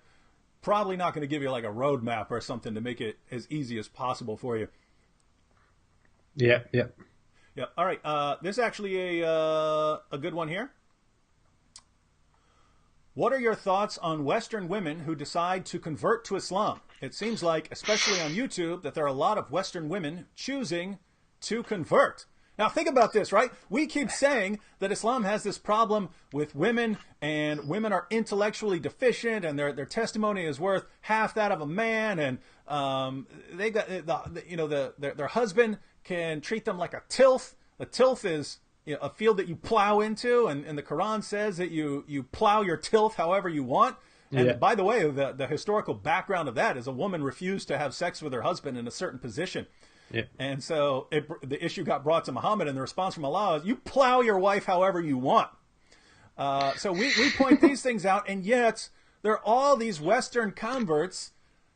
probably not going to give you like a roadmap or something to make it as easy as possible for you. Yeah. All right. This is actually a good one here. What are your thoughts on Western women who decide to convert to Islam? It seems like, especially on YouTube, that there are a lot of Western women choosing to convert. Now, think about this, right? We keep saying that Islam has this problem with women, and women are intellectually deficient, and their testimony is worth half that of a man, and they got their husband can treat them like a tilth. A tilth is a field that you plow into, and the Quran says that you plow your tilth however you want. And by the way, the historical background of that is a woman refused to have sex with her husband in a certain position. Yeah. And so the issue got brought to Muhammad, and the response from Allah is, you plow your wife however you want. So we point these things out, and yet there are all these Western converts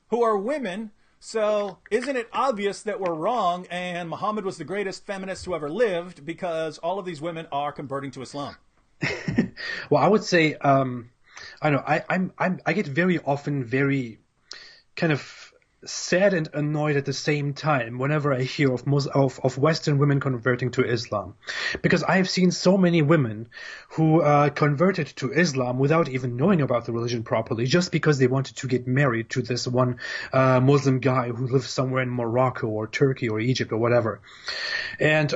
who are women. So isn't it obvious that we're wrong and Muhammad was the greatest feminist who ever lived because all of these women are converting to Islam? Well, I would say, I know I get very often very kind of sad and annoyed at the same time whenever I hear of Western women converting to Islam, because I have seen so many women who converted to Islam without even knowing about the religion properly, just because they wanted to get married to this one Muslim guy who lives somewhere in Morocco or Turkey or Egypt or whatever. And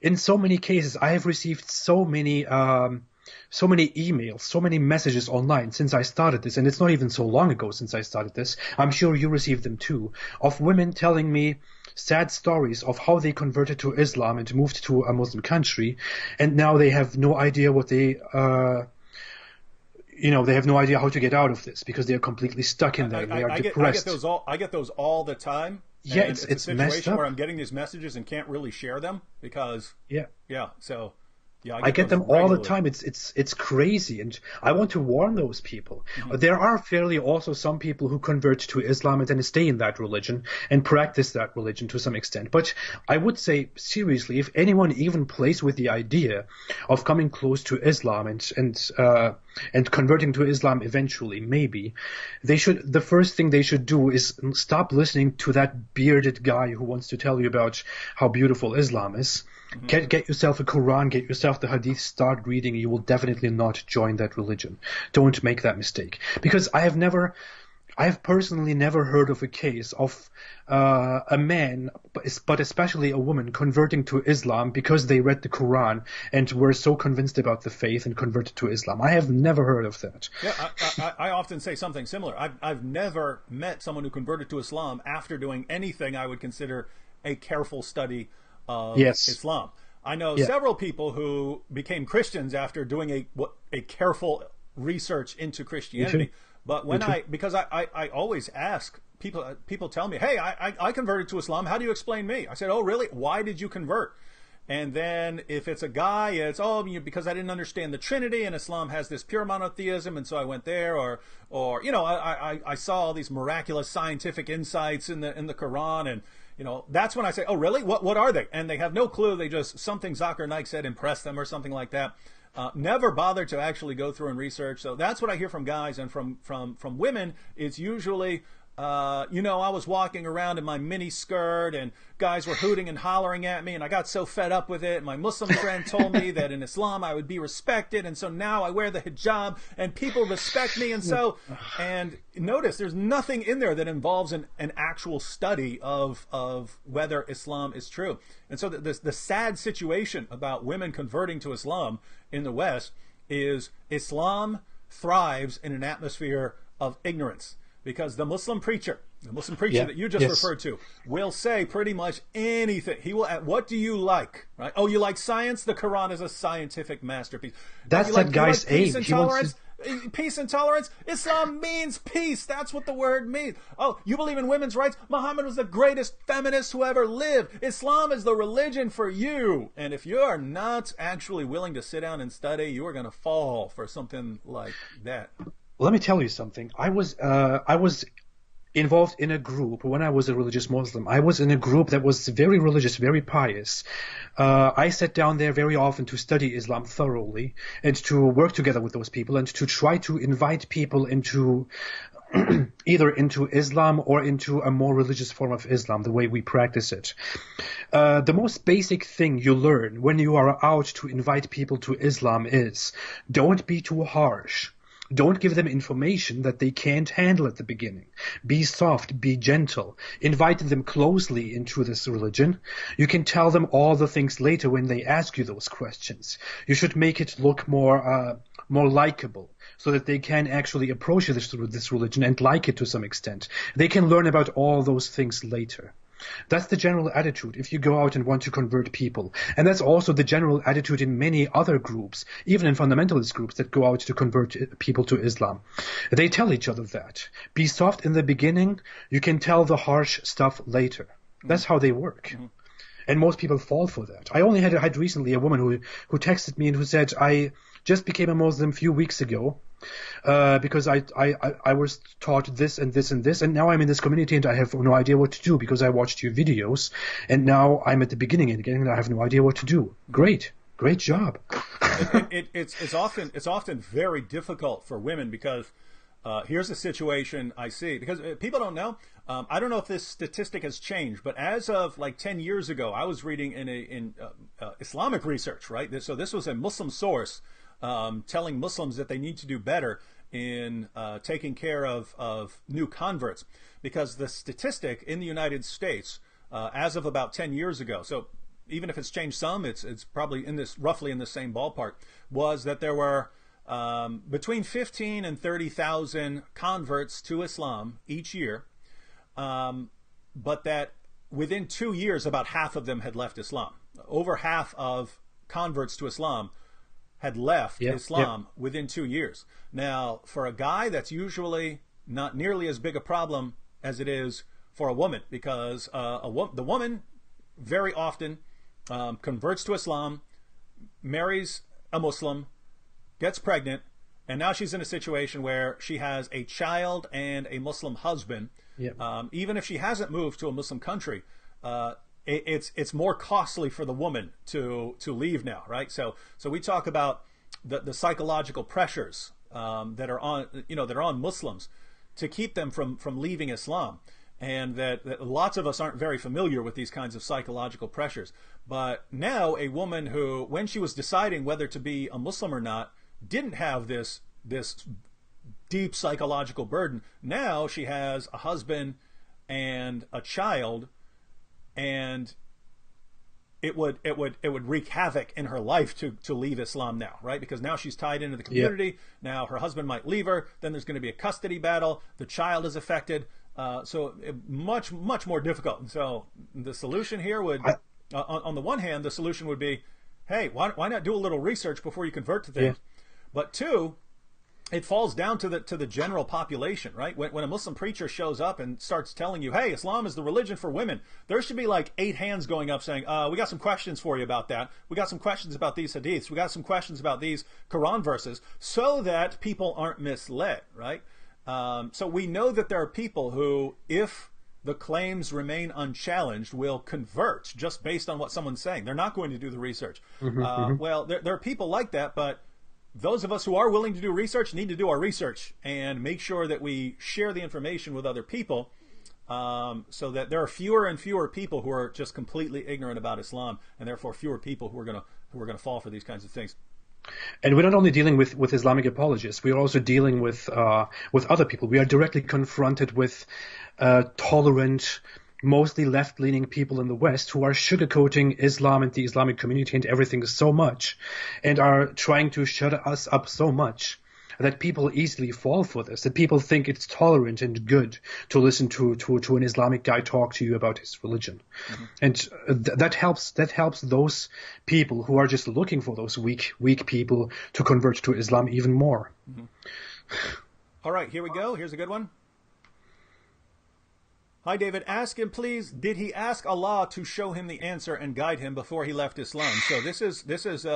in so many cases, I have received so many emails, so many messages online since I started this, and it's not even so long ago since I started this. I'm sure you received them too, of women telling me sad stories of how they converted to Islam and moved to a Muslim country, and now they have no idea what they have no idea how to get out of this because they are completely stuck in there. They are depressed. I get those all the time. Yeah, it's a situation messed up. where I'm getting these messages and can't really share them because so. Yeah, I get them all the time. It's crazy, and I want to warn those people. Mm-hmm. There are fairly also some people who convert to Islam and then stay in that religion and practice that religion to some extent. But I would say seriously, if anyone even plays with the idea of coming close to Islam and converting to Islam eventually, maybe the first thing they should do is stop listening to that bearded guy who wants to tell you about how beautiful Islam is. Mm-hmm. Get yourself a Quran, get yourself the Hadith, start reading. You will definitely not join that religion. Don't make that mistake. Because I have personally never heard of a case of a man, but especially a woman, converting to Islam because they read the Quran and were so convinced about the faith and converted to Islam. I have never heard of that. Yeah, I often say something similar. I've never met someone who converted to Islam after doing anything I would consider a careful study of Islam. I know several people who became Christians after doing a careful research into Christianity. But because I always ask people tell me, hey, I converted to Islam. How do you explain me? I said, oh, really? Why did you convert? And then if it's a guy, it's, because I didn't understand the Trinity and Islam has this pure monotheism, and so I went there, or I saw all these miraculous scientific insights in the Quran, and that's when I say, oh, really? What are they? And they have no clue. They just, something Zakir Naik said impressed them or something like that. Never bothered to actually go through and research. So that's what I hear from guys, and from women, it's usually, I was walking around in my mini skirt and guys were hooting and hollering at me, and I got so fed up with it. My Muslim friend told me that in Islam I would be respected, and so now I wear the hijab and people respect me. And notice there's nothing in there that involves an actual study of whether Islam is true. And so the sad situation about women converting to Islam in the West is Islam thrives in an atmosphere of ignorance. Because the Muslim preacher The Muslim preacher that you just referred to will say pretty much anything. He will. What do you like? Right? Oh, you like science? The Quran is a scientific masterpiece. That's that guy's aim. Peace and tolerance. Islam means peace. That's what the word means. Oh, you believe in women's rights? Muhammad was the greatest feminist who ever lived. Islam is the religion for you. And if you are not actually willing to sit down and study, you are going to fall for something like that. Let me tell you something. I was involved in a group when I was a religious Muslim. I was in a group that was very religious, very pious. I sat down there very often to study Islam thoroughly and to work together with those people and to try to invite people into either into Islam or into a more religious form of Islam, the way we practice it. The most basic thing you learn when you are out to invite people to Islam is don't be too harsh. Don't give them information that they can't handle at the beginning. Be soft, be gentle. Invite them closely into this religion. You can tell them all the things later when they ask you those questions. You should make it look more likable so that they can actually approach this religion and like it to some extent. They can learn about all those things later. That's the general attitude if you go out and want to convert people. And that's also the general attitude in many other groups, even in fundamentalist groups that go out to convert people to Islam. They tell each other that. Be soft in the beginning, you can tell the harsh stuff later. That's how they work. Mm-hmm. And most people fall for that. I only had recently a woman who texted me and who said, I just became a Muslim a few weeks ago because I was taught this and this and this, and now I'm in this community and I have no idea what to do because I watched your videos, and now I'm at the beginning again and I have no idea what to do. Great job. It's often very difficult for women because here's a situation I see, because people don't know. I don't know if this statistic has changed, but as of like 10 years ago, I was reading in Islamic research, right? So this was a Muslim source telling Muslims that they need to do better in taking care of new converts, because the statistic in the United States, as of about 10 years ago, so even if it's changed some, it's probably roughly in the same ballpark, was that there were between 15 and 30,000 converts to Islam each year, but that within 2 years, about half of them had left Islam. Over half of converts to Islam had left Islam within 2 years. Now, for a guy, that's usually not nearly as big a problem as it is for a woman, because the woman very often converts to Islam, marries a Muslim, gets pregnant, and now she's in a situation where she has a child and a Muslim husband. Even if she hasn't moved to a Muslim country, it's more costly for the woman to leave now, right? So we talk about the psychological pressures that are on Muslims to keep them from leaving Islam, and that lots of us aren't very familiar with these kinds of psychological pressures. But now a woman who, when she was deciding whether to be a Muslim or not, didn't have this deep psychological burden. Now she has a husband and a child, and it would wreak havoc in her life to leave Islam now, right? Because now she's tied into the community. Now her husband might leave her. Then there's going to be a custody battle. The child is affected. So much more difficult. And so the solution here would, on the one hand, the solution would be, hey, why not do a little research before you convert to things? But two, it falls down to the general population, right? When a Muslim preacher shows up and starts telling you, hey, Islam is the religion for women, there should be like 8 hands going up saying, we got some questions for you about that. We got some questions about these hadiths. We got some questions about these Quran verses, so that people aren't misled, right? So we know that there are people who, if the claims remain unchallenged, will convert just based on what someone's saying. They're not going to do the research. Well, there are people like that, but those of us who are willing to do research need to do our research and make sure that we share the information with other people, so that there are fewer and fewer people who are just completely ignorant about Islam, and therefore fewer people who are going to fall for these kinds of things. And we're not only dealing with Islamic apologists, we are also dealing with other people. We are directly confronted with tolerant, mostly left-leaning people in the West who are sugarcoating Islam and the Islamic community and everything so much, and are trying to shut us up so much. that people easily fall for this, that people think it's tolerant and good to listen to an Islamic guy talk to you about his religion. Mm-hmm. And that helps those people who are just looking for those weak people to convert to Islam even more. Mm-hmm. All right, here we go. Here's a good one. Hi, David. Ask him, please, did he ask Allah to show him the answer and guide him before he left Islam? So this is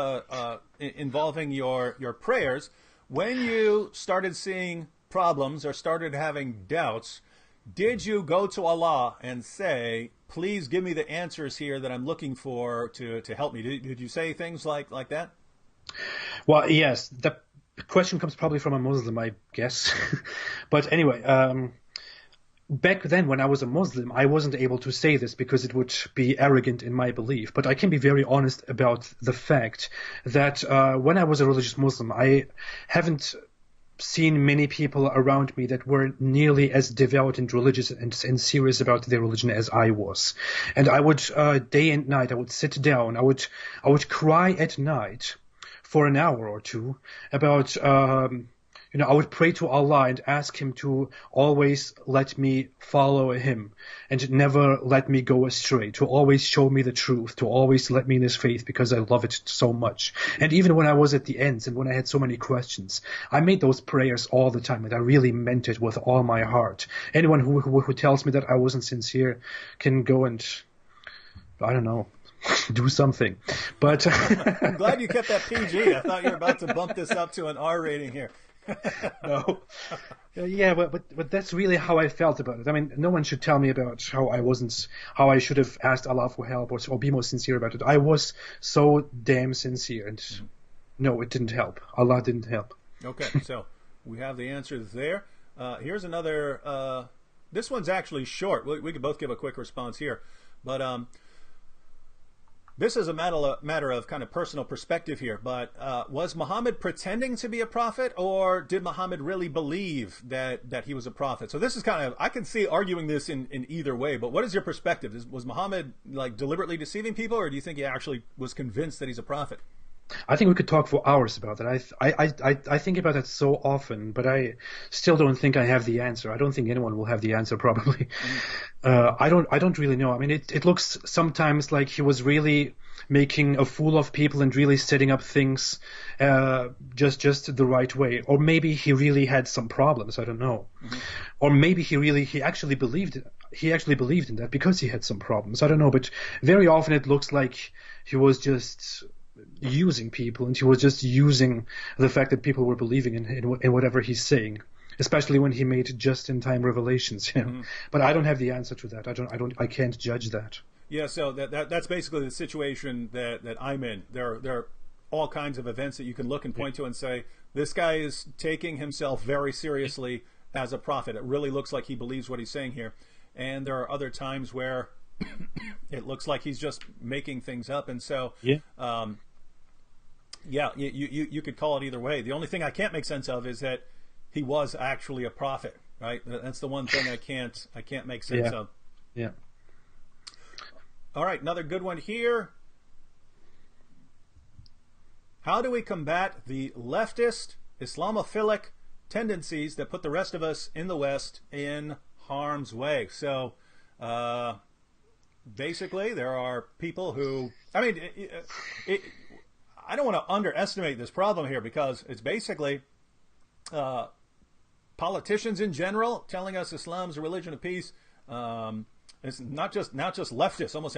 involving your prayers. When you started seeing problems or started having doubts, did you go to Allah and say, please give me the answers here that I'm looking for to help me? Did you say things like that? Well, yes. The question comes probably from a Muslim, I guess. But anyway, back then, when I was a Muslim, I wasn't able to say this because it would be arrogant in my belief. But I can be very honest about the fact that when I was a religious Muslim, I haven't seen many people around me that were nearly as devout and religious and serious about their religion as I was. And I would, day and night, I would sit down, I would cry at night for an hour or two about I would pray to Allah and ask him to always let me follow him and never let me go astray, to always show me the truth, to always let me in his faith because I love it so much. And even when I was at the ends and when I had so many questions, I made those prayers all the time and I really meant it with all my heart. Anyone who tells me that I wasn't sincere can go and, I don't know, do something. But I'm glad you kept that PG. I thought you were about to bump this up to an R rating here. No. Yeah, but that's really how I felt about it. I mean, no one should tell me about how I should have asked Allah for help or be more sincere about it. I was so damn sincere, and no, it didn't help. Allah didn't help. Okay, so we have the answers there. Here's another. This one's actually short. We could both give a quick response here, but this is a matter of kind of personal perspective here, but was Muhammad pretending to be a prophet, or did Muhammad really believe that he was a prophet? So this is kind of, I can see arguing this in either way, but what is your perspective? Was Muhammad like deliberately deceiving people, or do you think he actually was convinced that he's a prophet? I think we could talk for hours about that. I think about that so often, but I still don't think I have the answer. I don't think anyone will have the answer, probably. I don't really know. I mean, it looks sometimes like he was really making a fool of people and really setting up things just the right way. Or maybe he really had some problems. I don't know. Mm-hmm. Or maybe he actually believed in that because he had some problems. I don't know. But very often it looks like he was just using people, and he was just using the fact that people were believing in whatever he's saying, especially when he made just-in-time revelations. Mm-hmm. But I don't have the answer to that. I can't judge that. Yeah, so that's basically the situation that I'm in. There are all kinds of events that you can look and point to and say, this guy is taking himself very seriously as a prophet. It really looks like he believes what he's saying here. And there are other times where it looks like he's just making things up. And so, you could call it either way. The only thing I can't make sense of is that he was actually a prophet, right? That's the one thing I can't make sense of. Yeah. All right, another good one here. How do we combat the leftist, Islamophilic tendencies that put the rest of us in the West in harm's way? So, basically, there are people who, I mean, I don't want to underestimate this problem here, because it's basically politicians in general telling us Islam's a religion of peace. It's not just leftists. Almost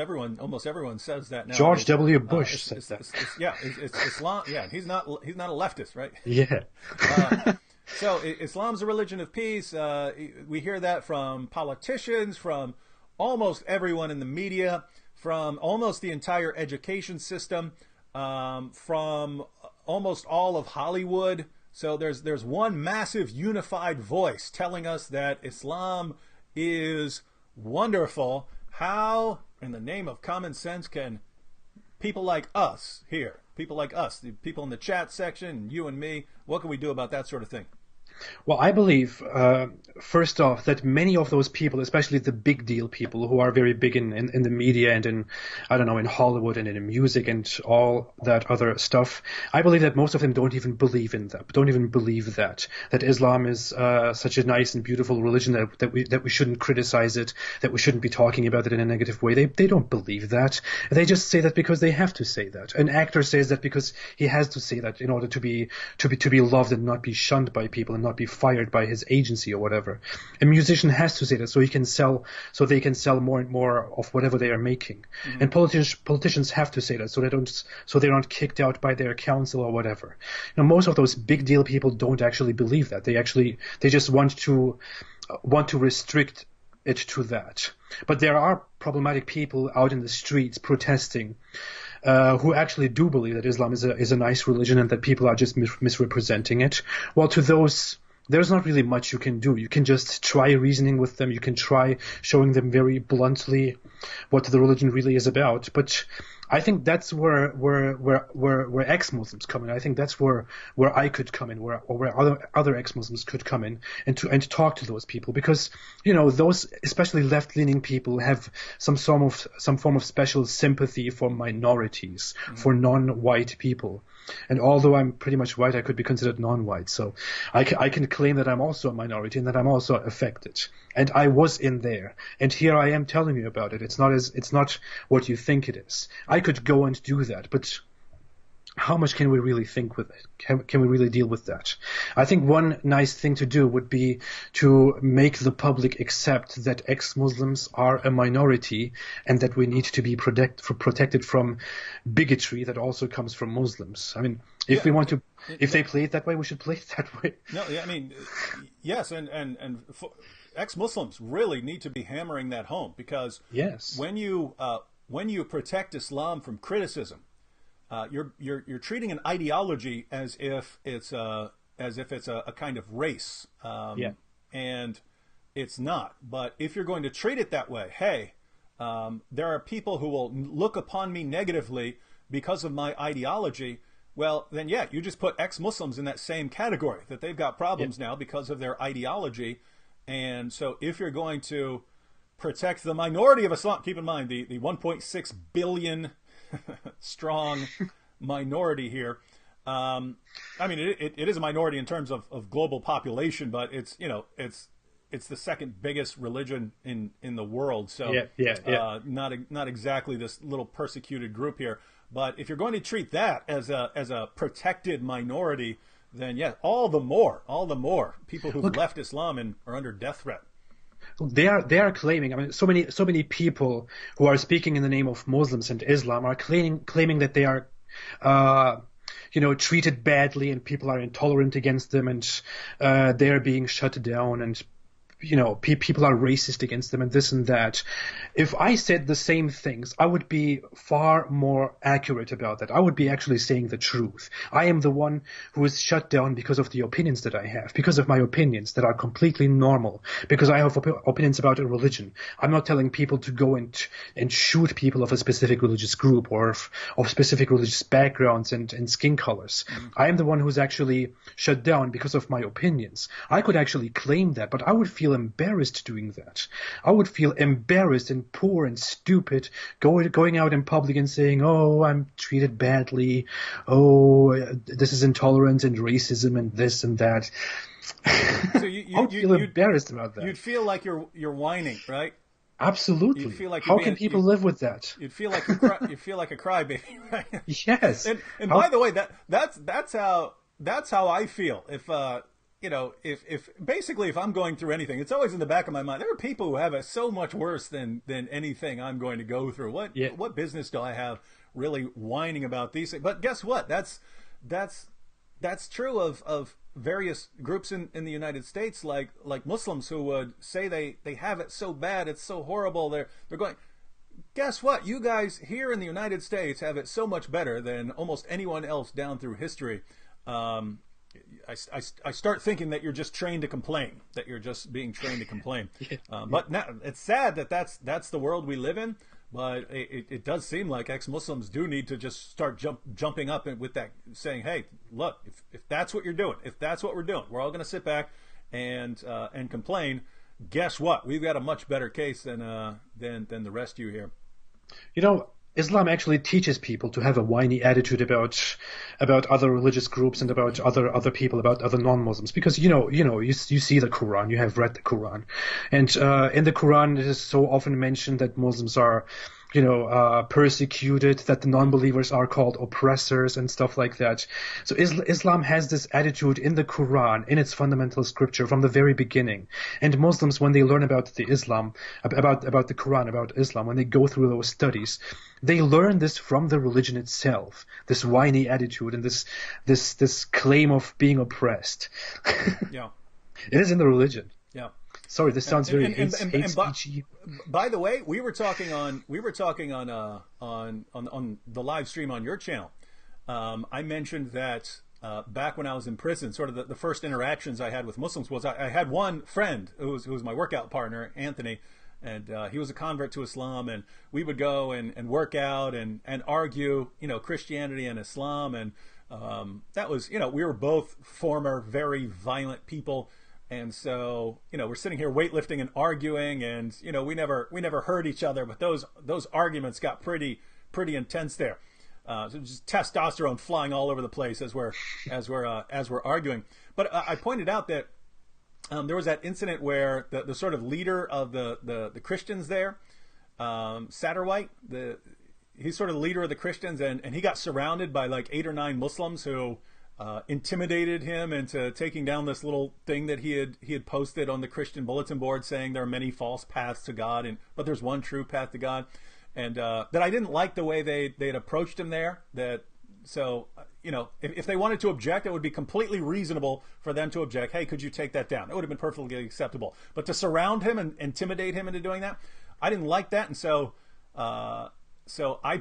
everyone says that now. George W. Bush said that. It's Islam. Yeah, he's not a leftist, right? Yeah. So Islam's a religion of peace. We hear that from politicians, from almost everyone in the media, from almost the entire education system, from almost all of Hollywood. So there's one massive unified voice telling us that Islam is wonderful. How, in the name of common sense, can people like us here, people like us, the people in the chat section, you and me, what can we do about that sort of thing? Well, I believe, first off, that many of those people, especially the big deal people who are very big in the media and in, I don't know, in Hollywood and in music and all that other stuff, I believe that most of them don't even believe in that, don't even believe that Islam is such a nice and beautiful religion that we shouldn't criticize it, that we shouldn't be talking about it in a negative way. They don't believe that. They just say that because they have to say that. An actor says that because he has to say that in order to be loved and not be shunned by people and not be fired by his agency or whatever. A musician has to say that so they can sell more and more of whatever they are making. Mm-hmm. And politicians have to say that so they're not kicked out by their council or whatever. Most of those big deal people don't actually believe that. They just want to restrict it to that. But there are problematic people out in the streets protesting who actually do believe that Islam is a nice religion and that people are just misrepresenting it. Well, to those, there's not really much you can do. You can just try reasoning with them. You can try showing them very bluntly what the religion really is about. But I think that's where ex-Muslims come in. I think that's where I could come in, where other ex-Muslims could come in and talk to those people, because those especially left-leaning people have some form of special sympathy for minorities, mm-hmm. for non-white people. And although I'm pretty much white, I could be considered non-white. So I can claim that I'm also a minority and that I'm also affected. And I was in there. And here I am telling you about it. It's not what you think it is. I could go and do that, but how much can we really think with it? Can we really deal with that? I think one nice thing to do would be to make the public accept that ex-Muslims are a minority and that we need to be protected from bigotry that also comes from Muslims. I mean, if they play it that way, we should play it that way. No, yeah, I mean, yes, and ex-Muslims really need to be hammering that home, because yes, when you protect Islam from criticism, you're treating an ideology as if it's a kind of race, and it's not. But if you're going to treat it that way, hey, there are people who will look upon me negatively because of my ideology. Well, then yeah, you just put ex-Muslims in that same category, that they've got problems now because of their ideology. And so if you're going to protect the minority of Islam, keep in mind the 1.6 billion strong minority here. I mean, it is a minority in terms of global population, but it's the second biggest religion in the world. So not exactly this little persecuted group here. But if you're going to treat that as a protected minority, then yeah, all the more people who've left Islam and are under death threat. They are claiming. I mean, so many people who are speaking in the name of Muslims and Islam are claiming that they are, treated badly and people are intolerant against them and they are being shut down and people are racist against them and this and that. If I said the same things, I would be far more accurate about that. I would be actually saying the truth. I am the one who is shut down because of the opinions that I have, because of my opinions that are completely normal, because I have opinions about a religion. I'm not telling people to go and shoot people of a specific religious group or of specific religious backgrounds and skin colors. Mm-hmm. I am the one who's actually shut down because of my opinions. I could actually claim that, but I would feel embarrassed doing that. I would feel embarrassed and poor and stupid going out in public and saying, oh, I'm treated badly. Oh, this is intolerance and racism and this and that. So I feel embarrassed about that. You'd feel like you're whining, right? Absolutely. You'd feel like how can people live with that? You'd feel like you feel like a crybaby, right? Yes. And by the way, that's how I feel. If I'm going through anything, it's always in the back of my mind. There are people who have it so much worse than anything I'm going to go through. What business do I have really whining about these things? But guess what? That's true of various groups in the United States, like Muslims who would say they have it so bad, it's so horrible. They're going. Guess what? You guys here in the United States have it so much better than almost anyone else down through history. I start thinking that you're just trained to complain, that you're just being trained to complain. But now it's sad that that's the world we live in. But it does seem like ex-Muslims do need to just start jumping up with that, saying, "Hey, look, if that's what you're doing, if that's what we're doing, we're all going to sit back and complain. Guess what? We've got a much better case than the rest of you here." You know, Islam actually teaches people to have a whiny attitude about other religious groups and about other people, about other non-Muslims, because you see the Quran, you have read the Quran, and in the Quran it is so often mentioned that Muslims are persecuted, that the non-believers are called oppressors and stuff like that. So Islam has this attitude in the Quran, in its fundamental scripture from the very beginning. And Muslims, when they learn about the Islam, about the Quran, about Islam, when they go through those studies, they learn this from the religion itself, this whiny attitude and this claim of being oppressed. Yeah. It is in the religion. Yeah. Sorry, this sounds very hate speechy. By the way, we were talking on the live stream on your channel. I mentioned that back when I was in prison, sort of the first interactions I had with Muslims was I had one friend who was my workout partner, Anthony, and he was a convert to Islam, and we would go and work out and argue, Christianity and Islam, and that was, we were both former very violent people. And so, we're sitting here weightlifting and arguing, and we never hurt each other, but those arguments got pretty intense there. So just testosterone flying all over the place as we're arguing. But I pointed out that there was that incident where the sort of leader of the Christians there, Satterwhite, he's sort of the leader of the Christians, and he got surrounded by like 8 or 9 Muslims who intimidated him into taking down this little thing that he had posted on the Christian bulletin board, saying there are many false paths to God, but there's one true path to God, and that I didn't like the way they had approached him there. So if they wanted to object, it would be completely reasonable for them to object. Hey, could you take that down? It would have been perfectly acceptable. But to surround him and intimidate him into doing that, I didn't like that, and so I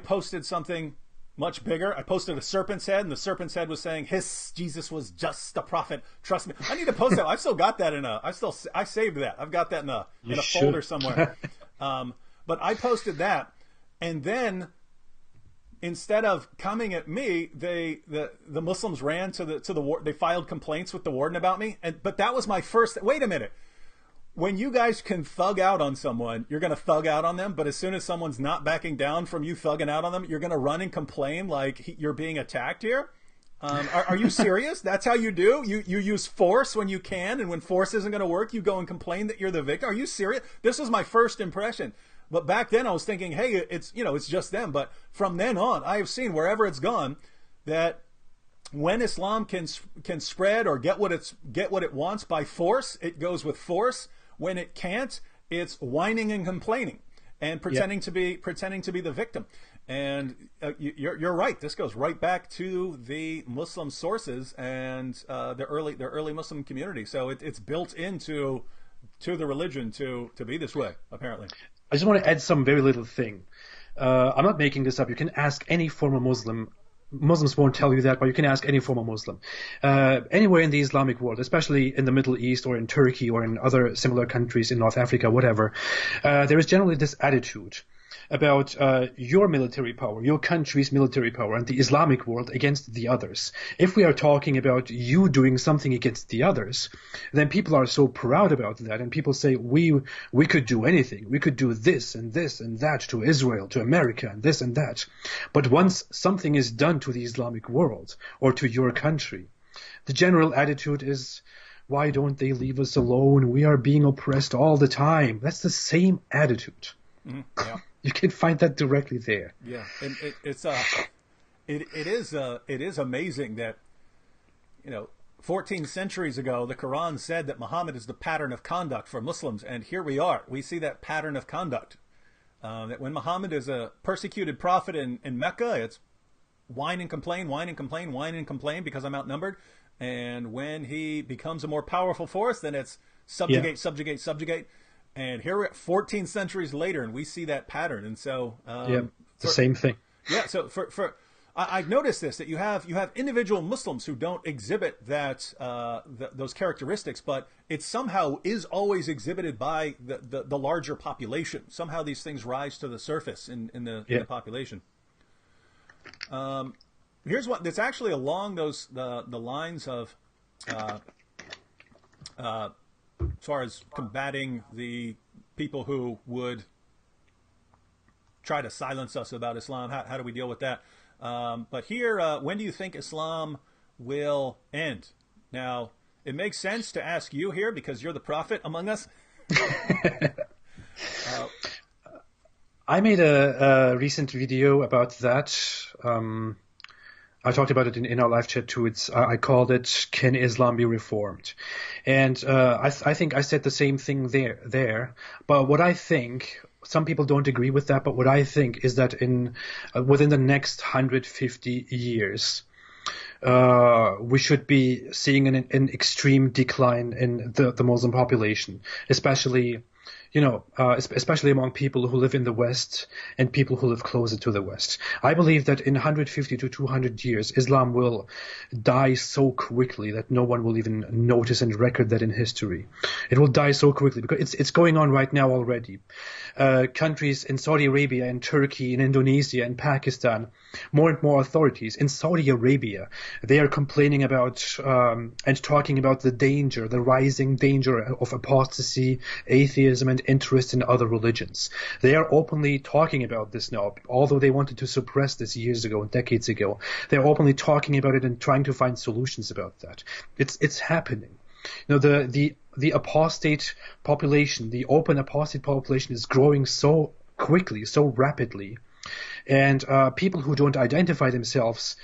posted something much bigger. I posted a serpent's head, and the serpent's head was saying, Jesus was just a prophet. Trust me. I need to post that. I've still got that I saved that. I've got that in a folder somewhere. But I posted that, and then instead of coming at me, the Muslims ran to the they filed complaints with the warden about me. But that was my first. Wait a minute. When you guys can thug out on someone, you're going to thug out on them. But as soon as someone's not backing down from you thugging out on them, you're going to run and complain like you're being attacked here. Are you serious? That's how you do? You use force when you can, and when force isn't going to work, you go and complain that you're the victim. Are you serious? This was my first impression. But back then I was thinking, hey, it's just them. But from then on, I have seen wherever it's gone that when Islam can spread or get what it wants by force, it goes with force. When it can't, it's whining and complaining and pretending to be the victim. And you're right. This goes right back to the Muslim sources and the early Muslim community. So it's built into the religion to be this way, apparently. I just want to add some very little thing. I'm not making this up. You can ask any former Muslim. Muslims won't tell you that, but you can ask any former Muslim. Anywhere in the Islamic world, especially in the Middle East or in Turkey or in other similar countries in North Africa, whatever, there is generally this attitude about your military power, your country's military power, and the Islamic world against the others. If we are talking about you doing something against the others, then people are so proud about that, and people say, we could do anything. We could do this and that to Israel, to America, and this and that. But once something is done to the Islamic world or to your country, the general attitude is, why don't they leave us alone? We are being oppressed all the time. That's the same attitude. Mm-hmm. Yeah. You can find that directly there. Yeah, and it is amazing that 14 centuries ago the Quran said that Muhammad is the pattern of conduct for Muslims, and here we are. We see that pattern of conduct. That when Muhammad is a persecuted prophet in Mecca, it's whine and complain, whine and complain, whine and complain because I'm outnumbered. And when he becomes a more powerful force, then it's subjugate, subjugate, subjugate. And here we're 14 centuries later, and we see that pattern. And so, the same thing. Yeah. So for I've noticed this, that you have individual Muslims who don't exhibit those characteristics, but it somehow is always exhibited by the larger population. Somehow these things rise to the surface in the population. Here's what that's actually along the lines of as far as combating the people who would try to silence us about Islam. How do we deal with that? But here, when do you think Islam will end? Now, it makes sense to ask you here because you're the prophet among us. I made a recent video about that. I talked about it in our live chat too. I called it "Can Islam be Reformed?" And I think I said the same thing there. But what I think, some people don't agree with that, but what I think is that within the next 150 years, we should be seeing an extreme decline in the Muslim population, especially among people who live in the West and people who live closer to the West. I believe that in 150 to 200 years, Islam will die so quickly that no one will even notice and record that in history. It will die so quickly because it's going on right now already. Countries in Saudi Arabia and Turkey and Indonesia and Pakistan, more and more authorities. In Saudi Arabia, they are complaining about and talking about the rising danger of apostasy, atheism, and interest in other religions. They are openly talking about this now, although they wanted to suppress this years ago and decades ago. They're openly talking about it and trying to find solutions about that. It's happening. The apostate population, the open apostate population is growing so quickly, so rapidly. And people who don't identify themselves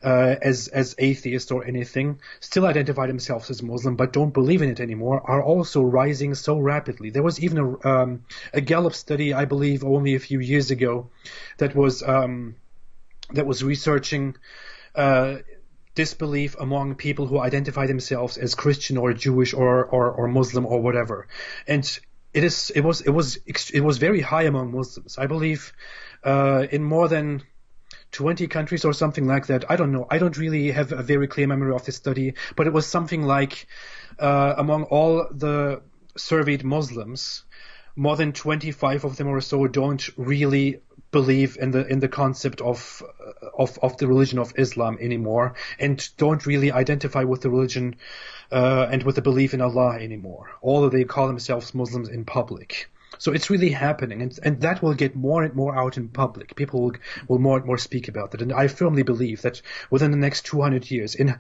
as atheist or anything, still identify themselves as Muslim but don't believe in it anymore, are also rising so rapidly. There was even a Gallup study, I believe, only a few years ago that was researching disbelief among people who identify themselves as Christian or Jewish or Muslim or whatever, and it was very high among Muslims. I believe in more than 20 countries or something like that. I don't know. I don't really have a very clear memory of this study, but it was something like among all the surveyed Muslims, more than 25 of them or so don't really believe in the concept of the religion of Islam anymore, and don't really identify with the religion and with the belief in Allah anymore, although they call themselves Muslims in public. So it's really happening, and that will get more and more out in public. People will more and more speak about that, and I firmly believe that within the next 200 years, in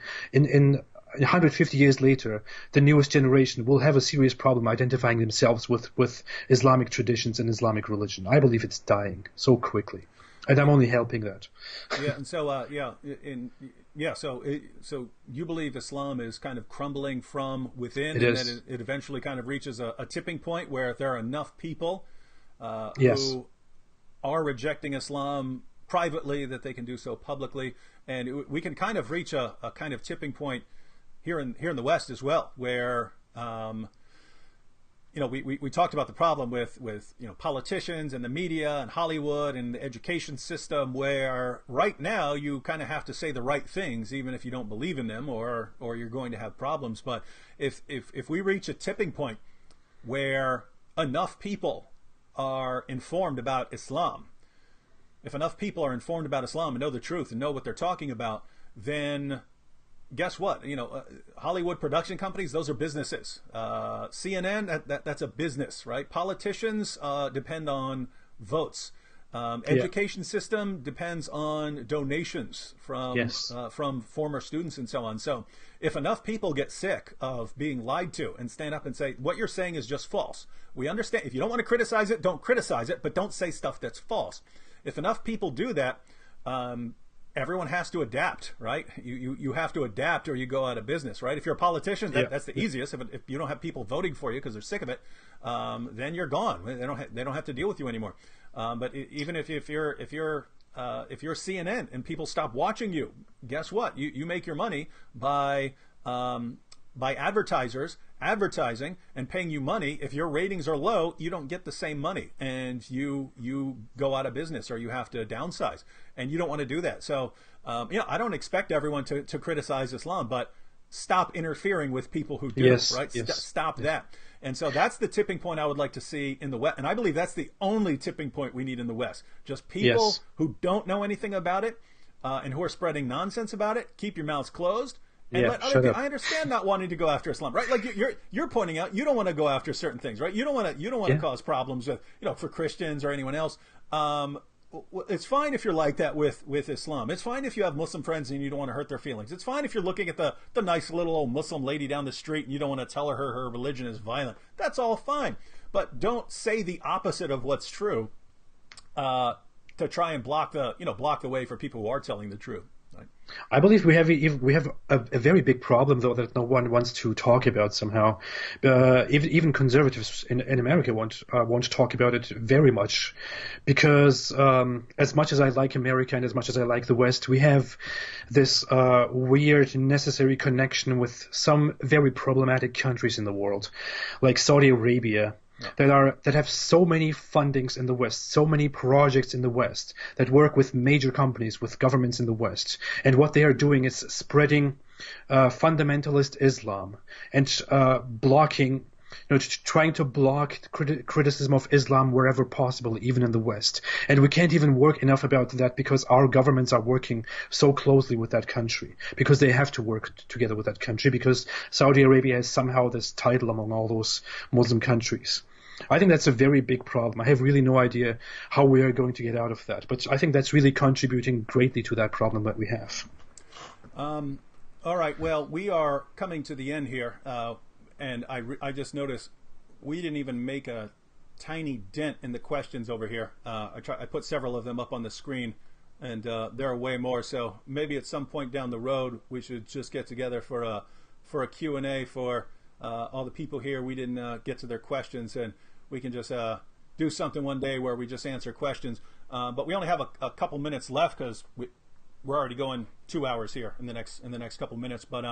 150 years later, the newest generation will have a serious problem identifying themselves with Islamic traditions and Islamic religion. I believe it's dying so quickly, and I'm only helping that. Yeah, and so so you believe Islam is kind of crumbling from within, and that it eventually kind of reaches a tipping point where there are enough people who are rejecting Islam privately that they can do so publicly, and we can kind of reach a kind of tipping point here in the West as well, where we talked about the problem with politicians and the media and Hollywood and the education system, where right now you kind of have to say the right things even if you don't believe in them, or you're going to have problems. But if we reach a tipping point where enough people are informed about Islam, if enough people are informed about Islam and know the truth and know what they're talking about, then guess what? Hollywood production companies, those are businesses. CNN, that's a business, right? Politicians depend on votes. Education system depends on donations from former students and so on. So if enough people get sick of being lied to and stand up and say, what you're saying is just false. We understand. If you don't want to criticize it, don't criticize it, but don't say stuff that's false. If enough people do that, everyone has to adapt, right? You have to adapt or you go out of business, right? If you're a politician, that's the easiest. If you don't have people voting for you because they're sick of it, then you're gone. They don't have to deal with you anymore. But even if you're CNN and people stop watching you, guess what? You make your money by advertisers advertising and paying you money. If your ratings are low, you don't get the same money, and you go out of business or you have to downsize, and you don't want to do that. So I don't expect everyone to criticize Islam, but stop interfering with people who do, Yes, right? yes, Stop yes. that. And so that's the tipping point I would like to see in the West. And I believe that's the only tipping point we need in the West. Just people Yes. who don't know anything about it and who are spreading nonsense about it, keep your mouths closed. And Yeah, let other shut people, up. I understand not wanting to go after Islam, right? Like you're pointing out, you don't want to go after certain things, right? You don't want to Yeah. cause problems with, for Christians or anyone else. It's fine if you're like that with Islam. It's fine if you have Muslim friends and you don't want to hurt their feelings. It's fine if you're looking at the nice little old Muslim lady down the street and you don't want to tell her religion is violent. That's all fine. But don't say the opposite of what's true to try and block the way for people who are telling the truth. Right? I believe we have a very big problem, though, that no one wants to talk about somehow. Even conservatives in America won't talk about it very much, because as much as I like America and as much as I like the West, we have this weird necessary connection with some very problematic countries in the world, like Saudi Arabia. That have so many fundings in the West, so many projects in the West that work with major companies, with governments in the West. And what they are doing is spreading fundamentalist Islam and blocking, trying to block criticism of Islam wherever possible, even in the West. And we can't even work enough about that because our governments are working so closely with that country, because they have to work together with that country, because Saudi Arabia has somehow this title among all those Muslim countries. I think that's a very big problem. I have really no idea how we are going to get out of that. But I think that's really contributing greatly to that problem that we have. All right. Well, we are coming to the end here. And I just noticed we didn't even make a tiny dent in the questions over here. I put several of them up on the screen, and there are way more. So maybe at some point down the road, we should just get together for a Q&A for all the people here. We didn't get to their questions, and we can just do something one day where we just answer questions. But we only have a couple minutes left because we're already going 2 hours here in the next couple minutes. But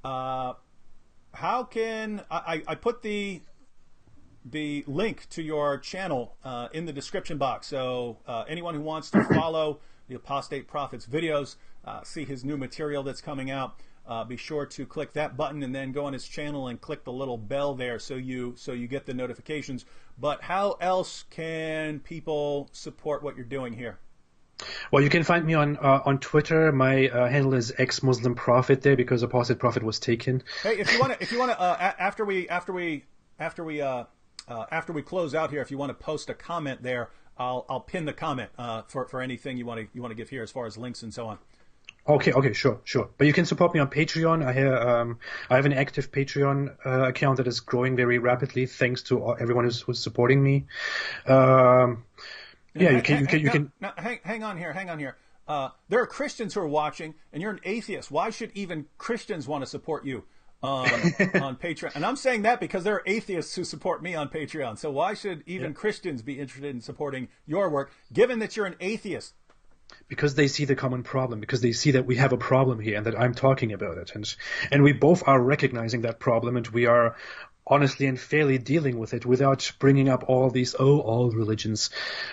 how can I put the link to your channel in the description box? So anyone who wants to follow the Apostate Prophet's videos, see his new material that's coming out, be sure to click that button and then go on his channel and click the little bell there so you get the notifications. But how else can people support what you're doing here? Well, you can find me on Twitter. My handle is ex-Muslim Prophet there, because Apostate Prophet was taken. Hey, if you want to, after we close out here, if you want to post a comment there, I'll pin the comment for anything you want to give here as far as links and so on. Okay, sure. But you can support me on Patreon. I have an active Patreon account that is growing very rapidly, thanks to everyone who's supporting me. Yeah, you can. Now, hang on here. There are Christians who are watching, and you're an atheist. Why should even Christians want to support you on Patreon? And I'm saying that because there are atheists who support me on Patreon. So why should even Christians be interested in supporting your work, given that you're an atheist? Because they see the common problem, because they see that we have a problem here and that I'm talking about it. And we both are recognizing that problem, and we are honestly and fairly dealing with it without bringing up all these all religions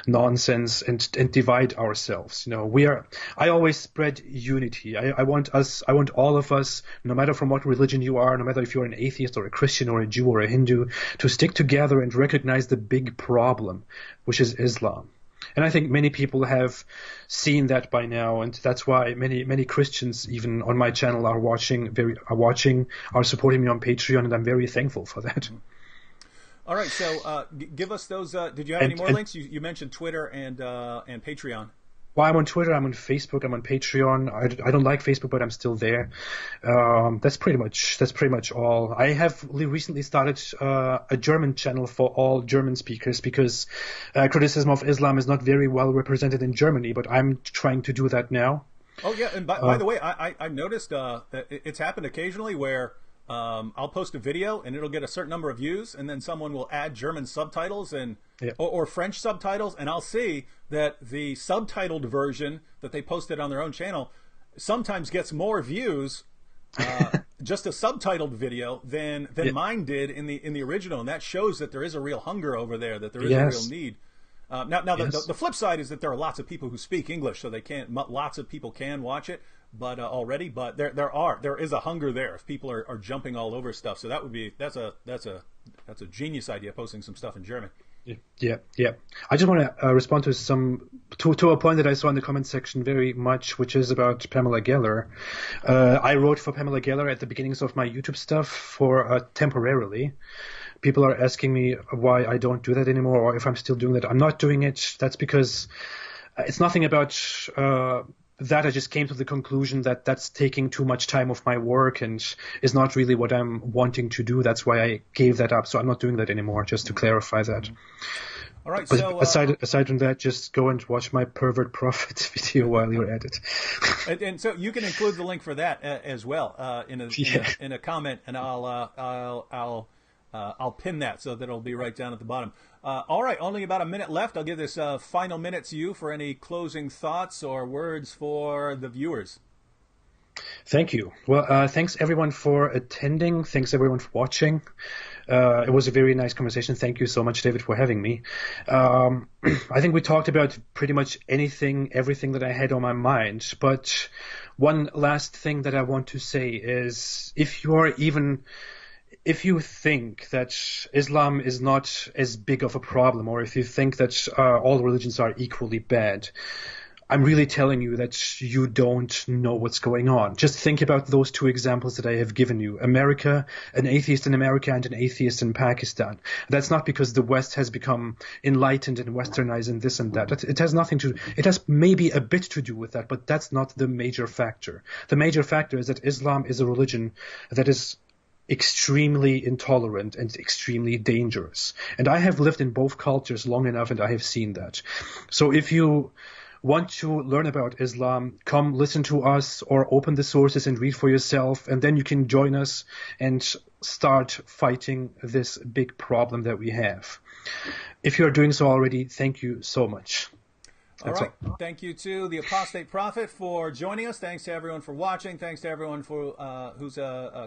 nonsense and divide ourselves. I always spread unity. I want all of us, no matter from what religion you are, no matter if you're an atheist or a Christian or a Jew or a Hindu, to stick together and recognize the big problem, which is Islam. And I think many people have seen that by now, and that's why many Christians, even on my channel, are supporting me on Patreon, and I'm very thankful for that. All right, so give us those. Did you have any more links? You mentioned Twitter and Patreon. Well, I'm on Twitter, I'm on Facebook, I'm on Patreon. I don't like Facebook, but I'm still there. That's pretty much all. I have recently started a German channel for all German speakers, because criticism of Islam is not very well represented in Germany, but I'm trying to do that now. Oh yeah, and by the way, I've noticed that it's happened occasionally where I'll post a video and it'll get a certain number of views, and then someone will add German subtitles or French subtitles, and I'll see that the subtitled version that they posted on their own channel sometimes gets more views, just a subtitled video, than mine did in the original, and that shows that there is a real hunger over there, that there is a real need. Now Yes. the flip side is that there are lots of people who speak English, so they can't. Lots of people can watch it, but already, but there is a hunger there. If people are jumping all over stuff, so that's a genius idea, posting some stuff in German. Yeah. I just want to respond to a point that I saw in the comment section very much, which is about Pamela Geller. I wrote for Pamela Geller at the beginnings of my YouTube stuff for temporarily. People are asking me why I don't do that anymore, or if I'm still doing that. I'm not doing it. That's because it's nothing about that. I just came to the conclusion that that's taking too much time of my work and is not really what I'm wanting to do. That's why I gave that up. So I'm not doing that anymore, just to clarify that. All right. But So aside from that, just go and watch my Pervert Prophet video while you're at it. and so you can include the link for that as well in a comment, and I'll pin that so that it'll be right down at the bottom. All right, only about a minute left. I'll give this final minute to you for any closing thoughts or words for the viewers. Thank you. Well, thanks everyone for attending. Thanks everyone for watching. It was a very nice conversation. Thank you so much, David, for having me. I think we talked about pretty much everything that I had on my mind. But one last thing that I want to say is if you think that Islam is not as big of a problem, or if you think that all religions are equally bad, I'm really telling you that you don't know what's going on. Just think about those two examples that I have given you. America, an atheist in America and an atheist in Pakistan. That's not because the West has become enlightened and westernized and this and that. It has maybe a bit to do with that, but that's not the major factor. The major factor is that Islam is a religion that is extremely intolerant and extremely dangerous. And I have lived in both cultures long enough, and I have seen that. So if you want to learn about Islam, come listen to us or open the sources and read for yourself, and then you can join us and start fighting this big problem that we have. If you're doing so already, thank you so much. All right. Thank you to the Apostate Prophet for joining us. Thanks to everyone for watching. Thanks to everyone for who's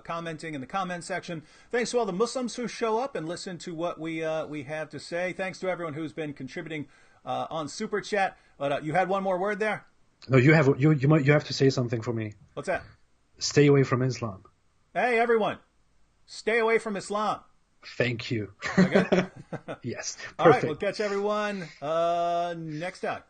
commenting in the comment section. Thanks to all the Muslims who show up and listen to what we have to say. Thanks to everyone who's been contributing on Super Chat. But you had one more word there? No, you have to say something for me. What's that? Stay away from Islam. Hey, everyone. Stay away from Islam. Thank you. Okay? Yes. Perfect. All right. We'll catch everyone next time.